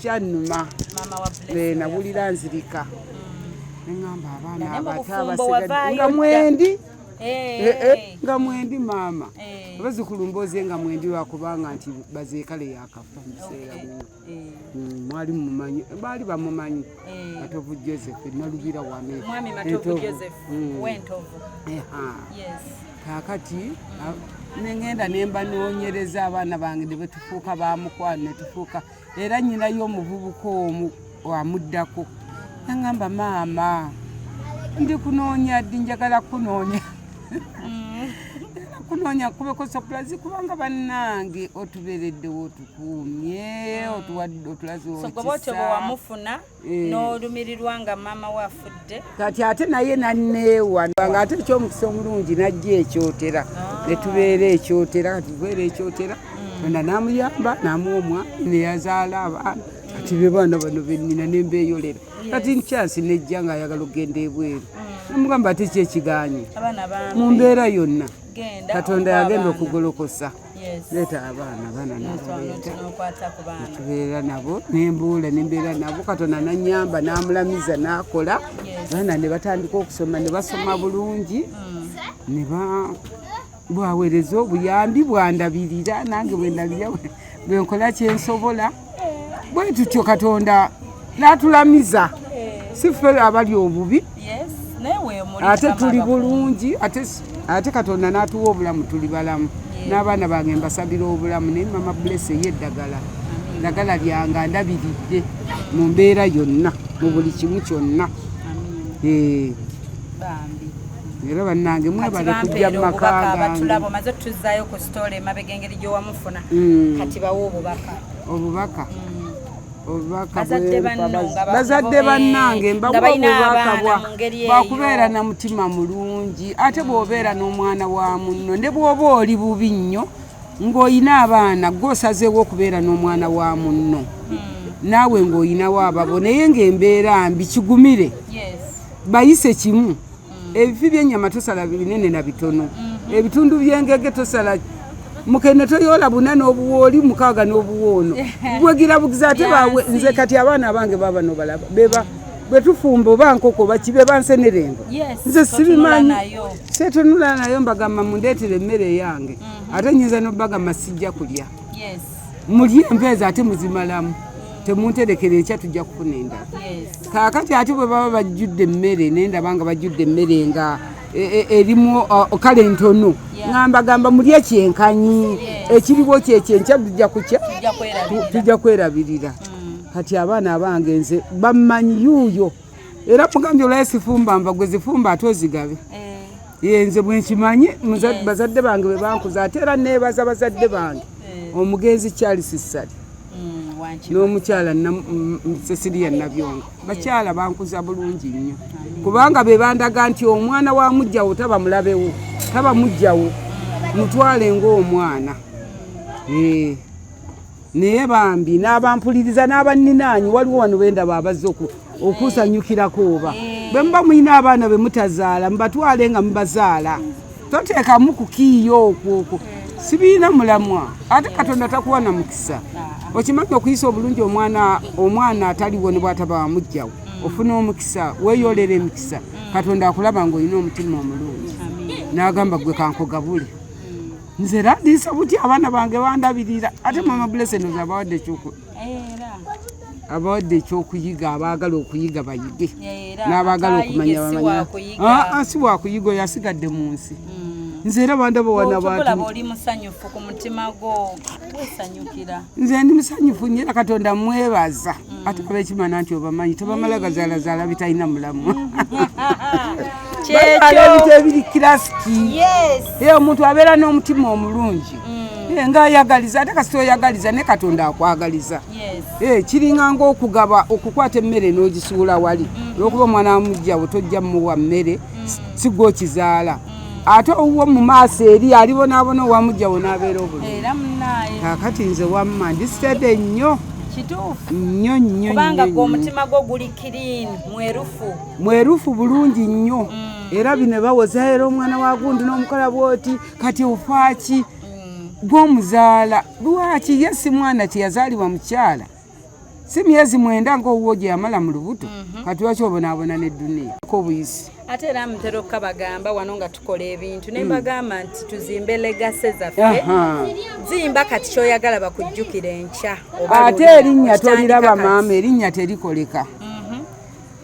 kyannuma nawulira nzirika neŋŋamba abaana abato abasigadde nga mwendi nga mwendi maama abazzukulu mbooze nga mwendi lwakubanga nti bazeekale yakafa mu biseera bino mwali mumanyi baali bamumanyi Matovu Joseph nalubira wane kakati nengenda nemba noonyereza abaana bange ne betufuuka bamukwano netufuuka era nyinayo omuvubuka omu wamuddako naŋŋamba maama ndi kunoonya ddi njagala kunoonya kunoonya kubeko surprise kubanga bannange otubeereddewo otukuumye otulaze okisagobotobo wamufuna n'olumirirwa nga maama we afudde kati ate naye nanneewa nga ate ekyomukisa omulungi najja ekyotera netubeera ekyotera kati tubeera ekyotera ona namuyamba namuwa omwana neyazaala abaana kati be baana bano bennina nembeeyolera kati nkyansi nejja nga ayagala okugenda ebweru namugamba ate kyekiganye mu mbeera yonna Katonda yagenda okugolokosa leeta abaana netubeera nabo nembuula nembeera nabo Katonda nanyamba namulamiza nakola Baana ne batandika okusoma ne basoma bulungi ne bwaweereza obuyambi bwandabirira nange bwendabirira bwenkola kyensobola bwe tutyo Katonda n'atulamiza si ffe abali obubi ate tuli bulungi ate Katonda n'atuwa obulamu tuli balamu n'abaana bange mbasabira obulamu naye mama Blessing yeddagala ddagala lyanga ndabiridde mu mbeera yonna mu buli kimu kyonna era bannange mwebale kujja mu maka gange maze tuzaayo ku story emabega engeri gy'owamufuna kati bawo obubaka bazadde bannange mbawa obubaka bwakubeera na mutima mulungi ate bw'obeera n'omwana wa munno ne bw'oba oli bubi nnyo ng'olina abaana gw'osazeewo okubeera n'omwana wa munno naawe ng'olinawo ababo naye ng'embeera mbi kigumire bayise kimu ebifi by'ennyama tosala binene na bitono ebitundu by'engege tosala mukene toyoola buna n'obuwooli mukaaga n'obuwoono bwegirabugiza ate bawe nze kati abaana abange baba nobalaba bwe tufumba oba nkoko bakibe bansenerengo nze sibimanyi setunula nayo mbagamba mundeetere emmere yange ate nyinza n'obagamba sijja kulya mulye empeeza ate muzimalamu temunterekera ekya tujja kufuna endala kaakati ate bwe baba bajjudde emmere nendabanga bajjudde emmere nga erimu kale ntono ngambagamba mulye kyenkanyi ekiriwo kyekyenkya tujja kwerabirira kati abaana abange nze bammanyi yuuyo era mugambye olaye sifumba mba gwe zifumba ate ozigabe yenze bwenkimanyi bazadde bange bwe bankuza ate era neebaza bazadde bange omugenzi Charles Ssali n'omukyala Cecilia Nabyongo bakyala bankuza bulungi nnyo kubanga be bandaga nti omwana wa mujjawo taba mulabewo taba mujjawo mutwale ng'omwana naye bambi n'abampuliriza n'abanninaanyi waliwo wano bendaba abazze okusanyukirako oba bwe muba mulina abaana be mutazaala mubatwale nga mubazaala toteekamu kukiiyo okwo sibiina mulamwa ate Katonda takuwa na mukisa okimanyi okuyisa obulungi omwana ataliwo ne bw'ataba wamujjawo ofuna omukisa weeyolera emikisa Katonda akulaba ng'olina omutima omulungi n'agamba gwe kankogabule nze randiisa buti abaana bange bandabirira ate mama Blessing abawadde ekyokuyiga abaagala okuyiga bayige n'abaagala okumanya bamanya si bwakuyiga oyo asigadde mu nsi nze era bandaba wana bantu oli musanyufu ku mutima gwo wesanyukira nze ndi musanyufu nyera Katonda mwebaza ate abekimana nti obamanyi tobamala gazaalazaala bitalina mulamu kyekyo ebiri kirasiki omuntu abeera n'omutima omulungi ng'ayagaliza ate kasita oyagaliza ne Katonda akwagaliza kiringa ng'okugaba okukwata emmere n'ogisuula wali olw'okuba omwana wamujjawo tojja mmuwa mmere si gwe okizaala ate owuwo mu maaso eri alibonaabona owamujjawo n'abeera obulungi kakati nze wamma ndisitede nnyo nnyo kubanga omutima gwo guli clean mwerufu bulungi nnyo era bino bawoza era omwana wa gundi n'omukola bwoti kati ofaaki gw'omuzaala lwaki ye si mwana teyazaalibwa mukyala si myezi 9 ng'owuwo gye yamala mu lubuto kati lwaki obonaabona n'edduniya k'obuyisi ate era mutera okukabagamba wano nga tukola ebintu ne mbagamba nti tuzimbe legase zaffe zimba kati kyoyagala bakujjukira enkya ate erinnya toliraba maama erinnya terikoleka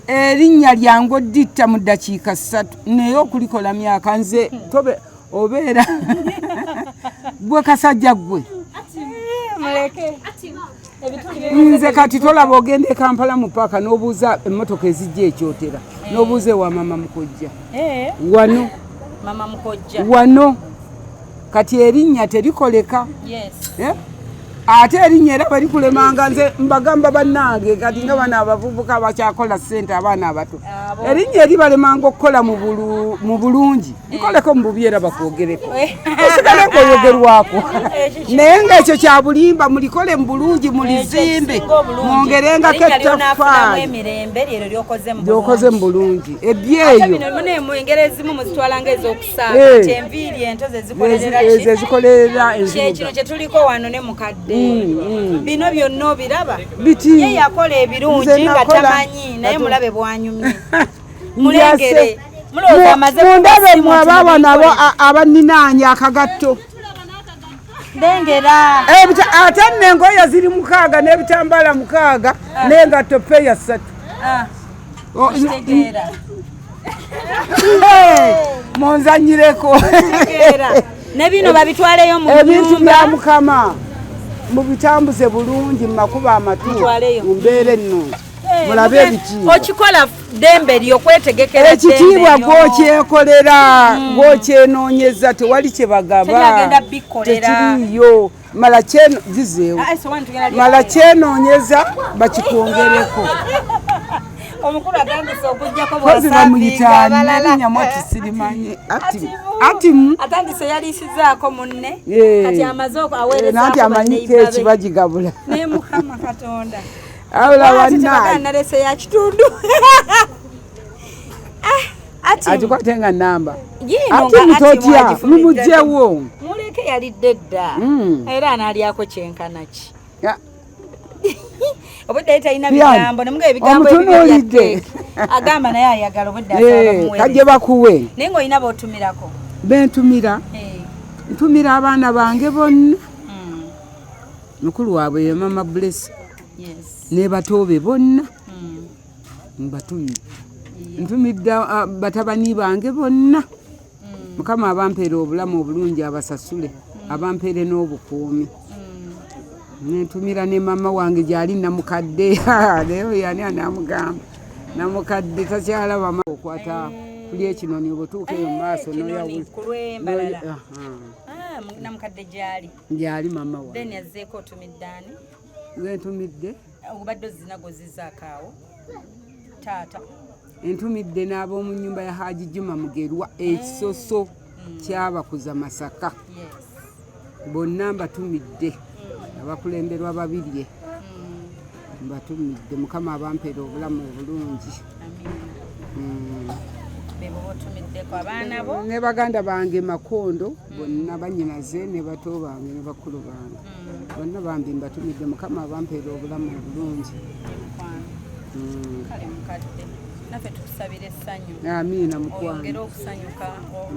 erinnya lyange odditta mu ddakiika 3 naye okulikola myaka nze tobe obeera gwe kasajja gwe nze kati tolaba ogenda e Kampala mu paaka n'obuuza emmotoka ezijja ekyotera n'obuuza ewa mama mukojja wano kati erinnya terikoleka ate erinnya era balikulemanga nze mbagamba bannange kati nga bana abavubuka abakyakola ssente abaana abato erinnya eribalemanga okukola mu bulungi likoleko mu bubi era bakwogereko osigale ng'oyogerwako naye ng'ekyo kya bulimba mulikole mu bulungi mulizimbe mwongerengako ettaffaali lyokoze mu bulungi ebyeyo ezo ezikolerera enzibuga kyetuliko wano ne mukadde bino byonna obiraba ye yakola ebirungi nga tamanyi naye mulabe bwanyumye mulengere mulowooza amaze mundabe mwabaaba nabo abaninaanya akagatto lengera ate nengoye ziri 6 n'ebitambala 6 n'engatto peya 3 kitegeera munzanyireko ne bino babitwaleyo mu ebintu bya mukama mubitambuze bulungi mu makuba amatuufu mu mbeera ennungi mulabe ebitiibwa okikola dembe lyo kwetegekera ekitiibwa gw'okyekolera gw'okyenoonyeza tewali kye bagaba tekiriiyo mala zizeewo mala kyenoonyeza bakikwongereko omukulu agambise okujjako kozi bamuyita nerinnya tisirimanyi atimu atandise yaliisizaako munne kati amaze aweereza nanti amanyiko ekibagigabula ne mukama katonda awula wanna nalese ya kitundu atikwate nga namba ati mutotya mumugjewo muleke yalidde dda era analyako kyenkanaki obudde talina bigambo nemuga ebigambo ebyo agamba naye ayagala obudde kajje bakuwe naye ng'olina b'otumirako bentumira ntumira abaana bange bonna mukulu waabwe ye mama bless ne batoobe bonna mbatumira ntumidde batabani bange bonna mukama abampeera obulamu obulungi abasasule abampeere n'obukuumi nentumira ne mama wange gyali namukadde leero yani anamugamba namukadde takyalaba okwata kuli ekinoni obutuuka eyo mu maaso namukadde gyali mama wange then yazzeeko otumiddaani entumidde obadde ozinago zizaakaawo taata entumidde n'ab'omu nnyumba ya Haji Juma Mugerwa ekisoso kyabakuza Masaka bonna mbatumidde abakulemberwa babirye mbatumidde mukama abampeera obulamu obulungi ne baganda bange Makondo bonna banyinaze ne bato bange ne bakulu bange bonna bambi mbatumidde mukama abampeera obulamu obulungi naffe tukusabira essanyu amiina mukwano oyongere okusanyuka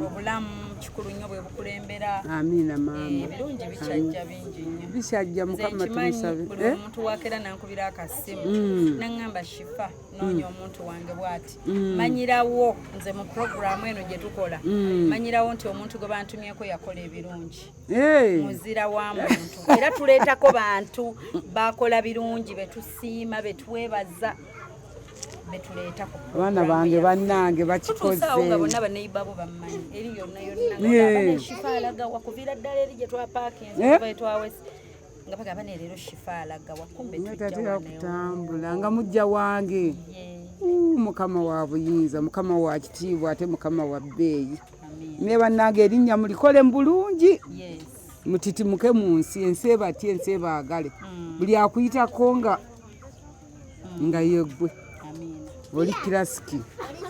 obulamu kikulu nnyo bwe bukulembera amiina maama ebirungi bikyajja bingi nnyo bikyajja mukama tumusabe buli omuntu wakera nankubira akasimu naŋŋamba shifa noonya omuntu wange bw'ati manyirawo nze mu puroguramu eno gye tukola manyirawo nti omuntu gwe bantumyeko yakola ebirungi muzira wa muntu era tuleetako bantu bakola birungi betusiima betwebaza abaana bange bannange bakikoze nga bonna baneighbabo bammanyi eri yonna yonna shifa alagawa kuviira ddala eri gye twapaakinze twawese nga bagamba ne leero shifa alagawa kumbe tatera kutambula nga mujja wange mukama wa buyinza mukama wa kitiibwa ate mukama wa bbeeyi ne bannange erinnya mulikole mbulungi mutitimuke mu nsi ensi ebatye ensi ebaagale buli akuyitako nga yeggwe oli kirasiki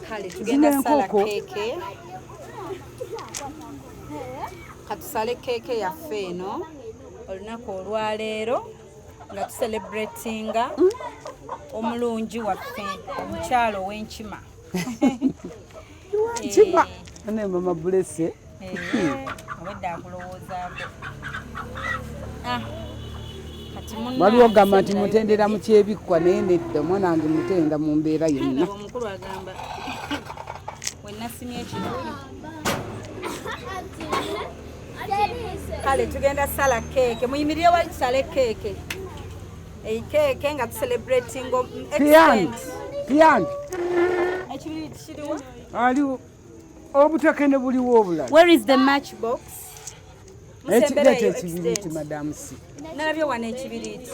kale tugenda sala keeke katusale keeke yaffe eno olunaku olwaleero nga tucelebratinga omulungi waffe omukyalo ow'enkima nkima ane mama bulese obedde akulowoozaako waliwo gamba nti mutendera mu kyebikkwa naye nedda omwana wange mutenda mu mbeera yonna omukulu agamba wenasimye ekituli kale tugenda sala keeke muyimirire wali tusale keeke keeke nga tucelebrating piyani ekibiriti kiriwo aliwo obutakene buliwo obulala where is the matchbox ekibiriti ekibiriti madamu si nalabye wano ekibiriiti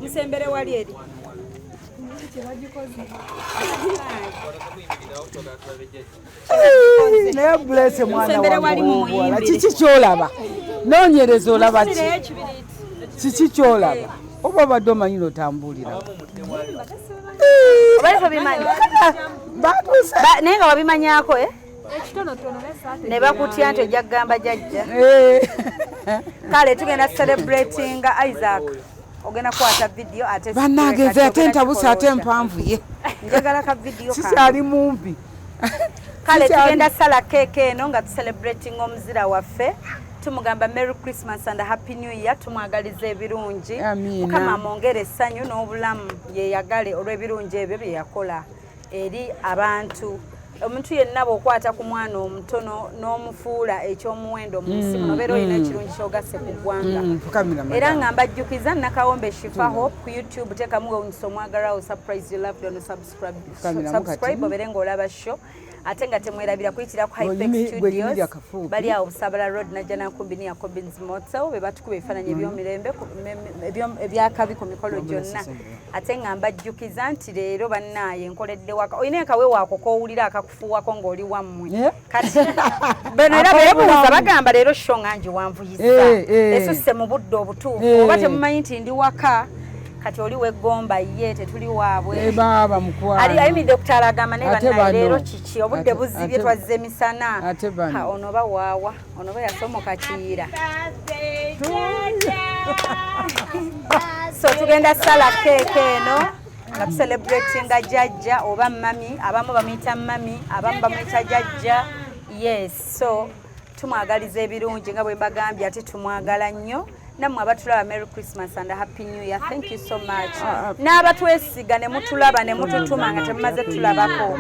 musembere wali eri naye bulese mwana wange kiki kyolaba noonyereza olaba kiki kyolaba oba obadde omanyi notambulira naye nga wabimanyako ne bakutya nti ojja kugamba jajja kale tugenda celebratinga Isaac ogenda kwata video ate bannange ate entabusa ate empanvu ye njagala ka video sikyali mumpi kale tugenda sala keke eno nga tucelebrating omuzira waffe tumugamba Merry Christmas and Happy New Year tumwagaliza ebirungi mukama amwongere essanyu n'obulamu yeyagale olw'ebirungi ebyo bye yakola eri abantu omuntu yenna bw'okwata ku mwana omutono n'omufuula ekyomuwendo mu nsi muno beera olina ekirungi ky'ogasse ku ggwanga era nga mbajjukiza Nakawombe Shifa Hope ku YouTube teekamu Owunyisa Omwagalwawo surprise you loved on subscribe obeere ng'olaba show ate nga temwerabira kuyitira ku Hypex Studios bali awo Busabala Road najja nakumbi ni Yakobins Motel be batukuba ebifaananyi eby'omirembe ebyakabi ku mikolo gyonna ate nga mbajjukiza nti leero bannaaye nkoledde waka olina akawe waako k'owulira akakufuuwako ng'oli wammwe kati beno era beebuuza bagamba leero sho nga ngiwanvuyisa esusse mu budde obutuufu oba temumanyi nti ndi waka kati oli weggomba ye tetuli waabwe baba mukwano ali ayimidde okutala agamba ne bannaaye leero kiki obudde buzibye twazze emisana ono bawaawa ono ba yasomoka kiira so tugenda sala keeke eno nga tucelebratinga jjajja oba mami abamu bamuyita mami abamu bamuyita jjajja yes so tumwagaliza ebirungi nga bwe mbagambye ate tumwagala nnyo nammwe abatulaba Merry Christmas and Happy New Year thank you so much n'abatwesiga ne mutulaba ne mututuma nga temumaze tulabako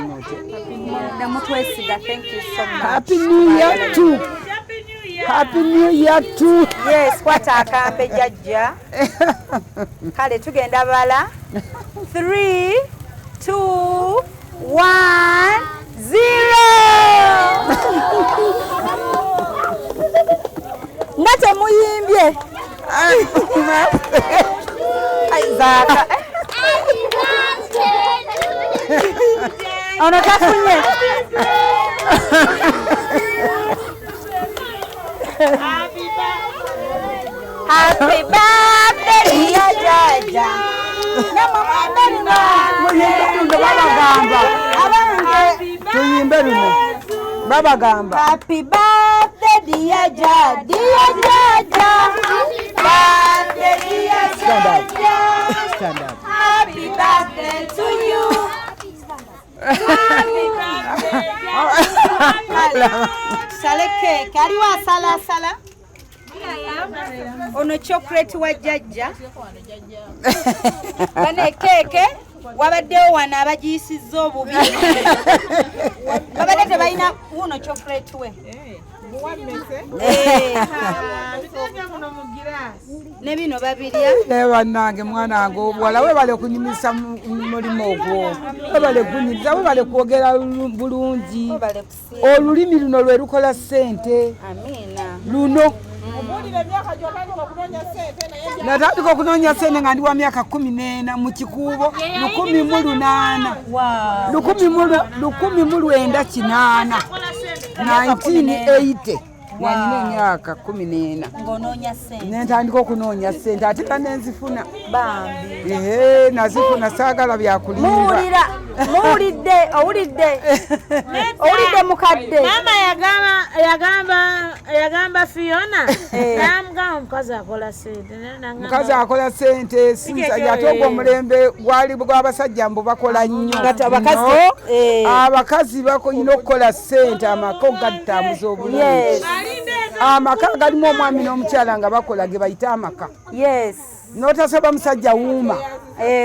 ne mutwesiga thank you so much Happy New Year too Happy New Year too yes kwata akambe jjajja kale tugenda bala 3 2 1 0 nga temuyimbye Zaka ono tafunye Happy birthday dear Jaja tuyimbe luno babagamba Happy birthday dear Jaja dear Jaja birthday dear Jaja stand up happy birthday to you happy birthday sale cake aliwa sala ono chocolate wa Jajja bane keke wabaddewo wana abagiyisizza obubi babadde tebalina uno chocolate we ne bino babirya bannange mwana wange obuwala webale okunyumisa mulimu ogwo webale kunyumisa webale kwogera bulungi olulimi luno lwe lukola ssente luno natandika okunoonya ssente nga ndi wa myaka 14 mu kikuubo 108 1980 wanyina emyaka 14 nentandika okunoonya ssente ate era nenzifuna nazifuna saagala byakulimba owulidde mukadde mama yagamba Fiona namugamba omukazi akola ssente mukazi akola ssente ate ogwo omulembe gwali gw'abasajja mbu bakola nnyo abakazi bakoyina okukola ssente amaka gatambuza obulungi amaka galimu omwami n'omukyala nga bakola ge bayita amaka n'otasaba musajja wuuma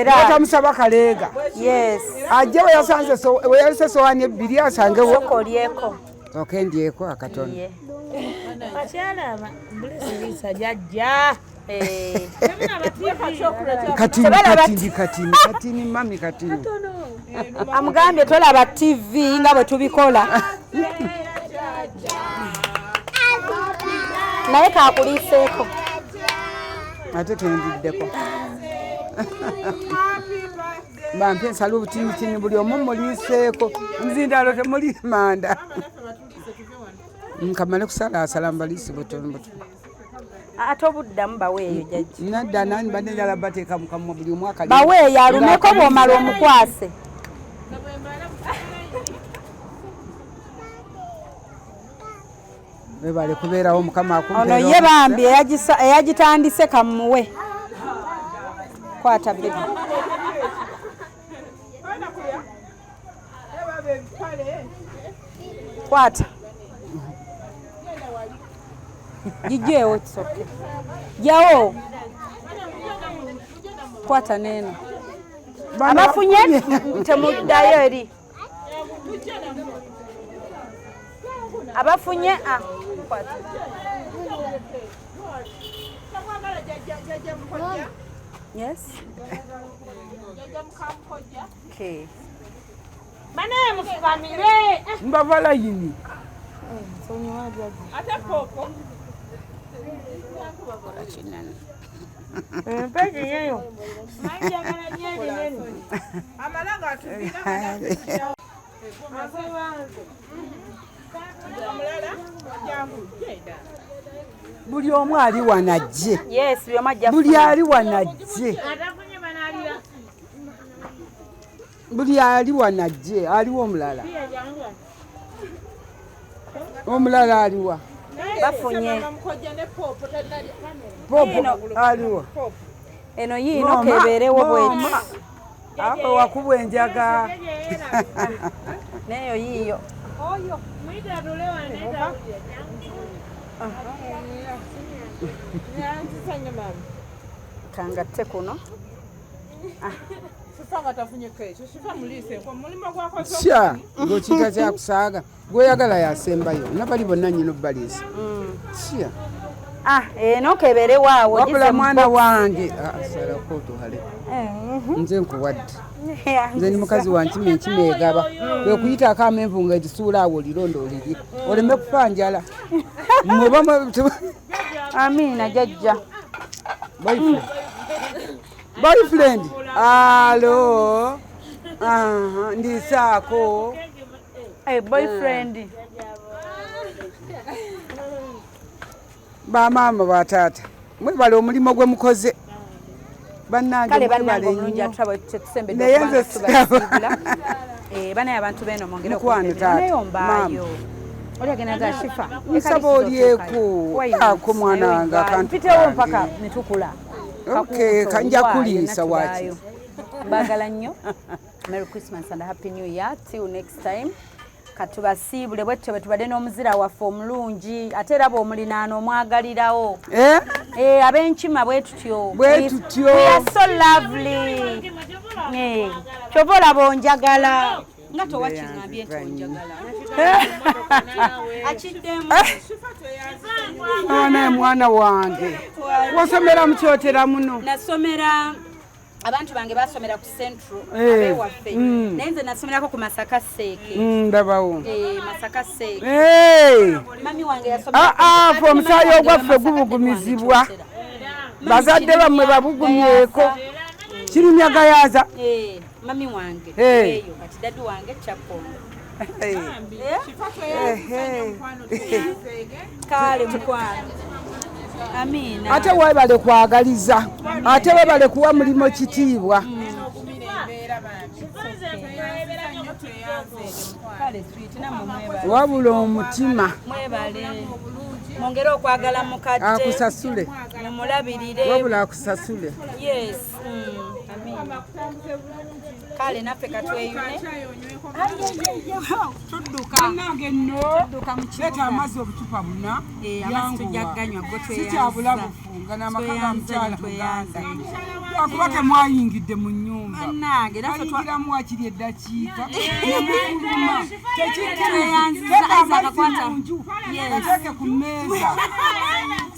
n'otamusaba kaleega ajje we yalise sowaani ebbiri asangewo okendyeko akatono katini mami katini amugambye tolaba TV nga bwe tubikola naye kakuliiseeko ate kendiddeko bampe nsala obutinitini buli omu muliiseeko nzindalo temuli manda nkamale kusalaasala mbaliisi butono ate obuddamu baweeyo jjajja nadda nani badde njala bateeka mukamwa buli omwaka baweeyo alumeko bw'omala omukwase webale kubeerawo mukama akumpeera ono ye bambi eyagitandise kamuwe kwata baby. Kwata. Jijewo tsoke. Jao. Kwata neno. Abafunye temuddayo eri. Abafunye kwata. Yes. Okay. Mana mufukamire. Mbavala yini. Ate popo. Peki yeyo. Manja kana nyeri nene. Amalanga atubira. Buli omu ali wanajje. Yes, byomajja. Buli ali wanajje. Atafunye banalira. Buli ali wanajje, aliwo omulala. Omulala aliwa. Bafunye. Popo aliwa. Eno yino keberewo bweti. Apo wakubwa enjaga. Neyo yiyo. Oyo, mwida dolewa nenda. Kangatte kuno. Sya, ng'okiyita kyakusaaga. Gw'oyagala yasembayo. Nabali bonna nnyino baliisa. Sya. Eno kebere waawo. Wabula mwana wange. Salako otuhale. Nze nkuwadde. Nze ni mukazi wa nkima egaba. Bwe kuyita akamenvu nga ekisuula awo lirondo oliri. Oleme kufanjala. Amina jajja. Boyfriend. Alo. Ndisaako. Boyfriend. Bamaama bataata. Mwebale omulimo gwe mukoze. Kale bannange omulungi atulaba tetusembedde naye tubasibula. Banaye abantu beno mwongere okuyombayo. Olagenda za shifa. Nsaba olyeko. Ako mwana wange akantu. Mpitewo mpaka netukula. Okay, kanja kuliisa waki. Mbagala nnyo. Merry Christmas and Happy New Year. Till next time. Katubasiibule bwetyo bwe tubadde n'omuzira waffe omulungi ate era bw'omulinaano omwagalirawo. Ab'enkima bwe tutyo. We are so lovely. Kyova olaba onjagala. Nga towakiŋŋambye nti onjagala. Akiddemu. Naye mwana wange. Wasomera mu kyotera muno. Nasomera abantu bange basomera ku Central abewaffe naye nze nasomerako ku Masaka Seeke. Ndabawo. Masaka Seeke. Mami wange yasomera. Fe omusaayi ogwaffe gubugumizibwa. Bazadde bammwe babugumyeko. Kirumya gayaza. Mami wange eyo kati dadi wange Chapongo. Kale mukwano. Amina. Ate webale kwagaliza. Ate webale kuwa mulimo kitiibwa. Wabula omutima. Mwebale. Mwongere okwagala mukadde. Akusasule. Mumulabirire. Wabula akusasule. Yes. Amina. Kale naffe katweyune. Tudduka. Nange nno. Tudduka mu kibuga. Leta amazzi obucupa buna. Amazzi tujagganywa gwe tweyanza. Sikyabulabufu nga n'amaka mukyala muganda. Akuba temwayingidde mu nnyumba. Nange ayingiramu wakiri eddakiika. Teeke ku mmeeza.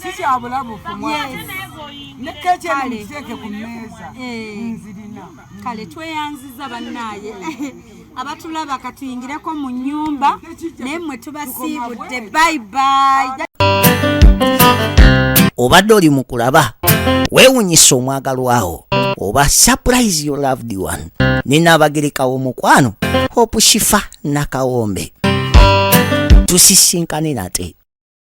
Sikyabulabufu mwati. Ne keeki eno mukiteeke ku mmeeza. Nzirina. Kale tweyanziza bannaaye. Abatulaba katuyingireko mu nnyumba naye mmwe tubasiibudde. Bye bye. Obadde oli mu kulaba weewunyisa omwagalwawo oba surprise your loved one. Nina abagerekawo omukwano Hope Shifa Nakawombe. Tusisinkane nate.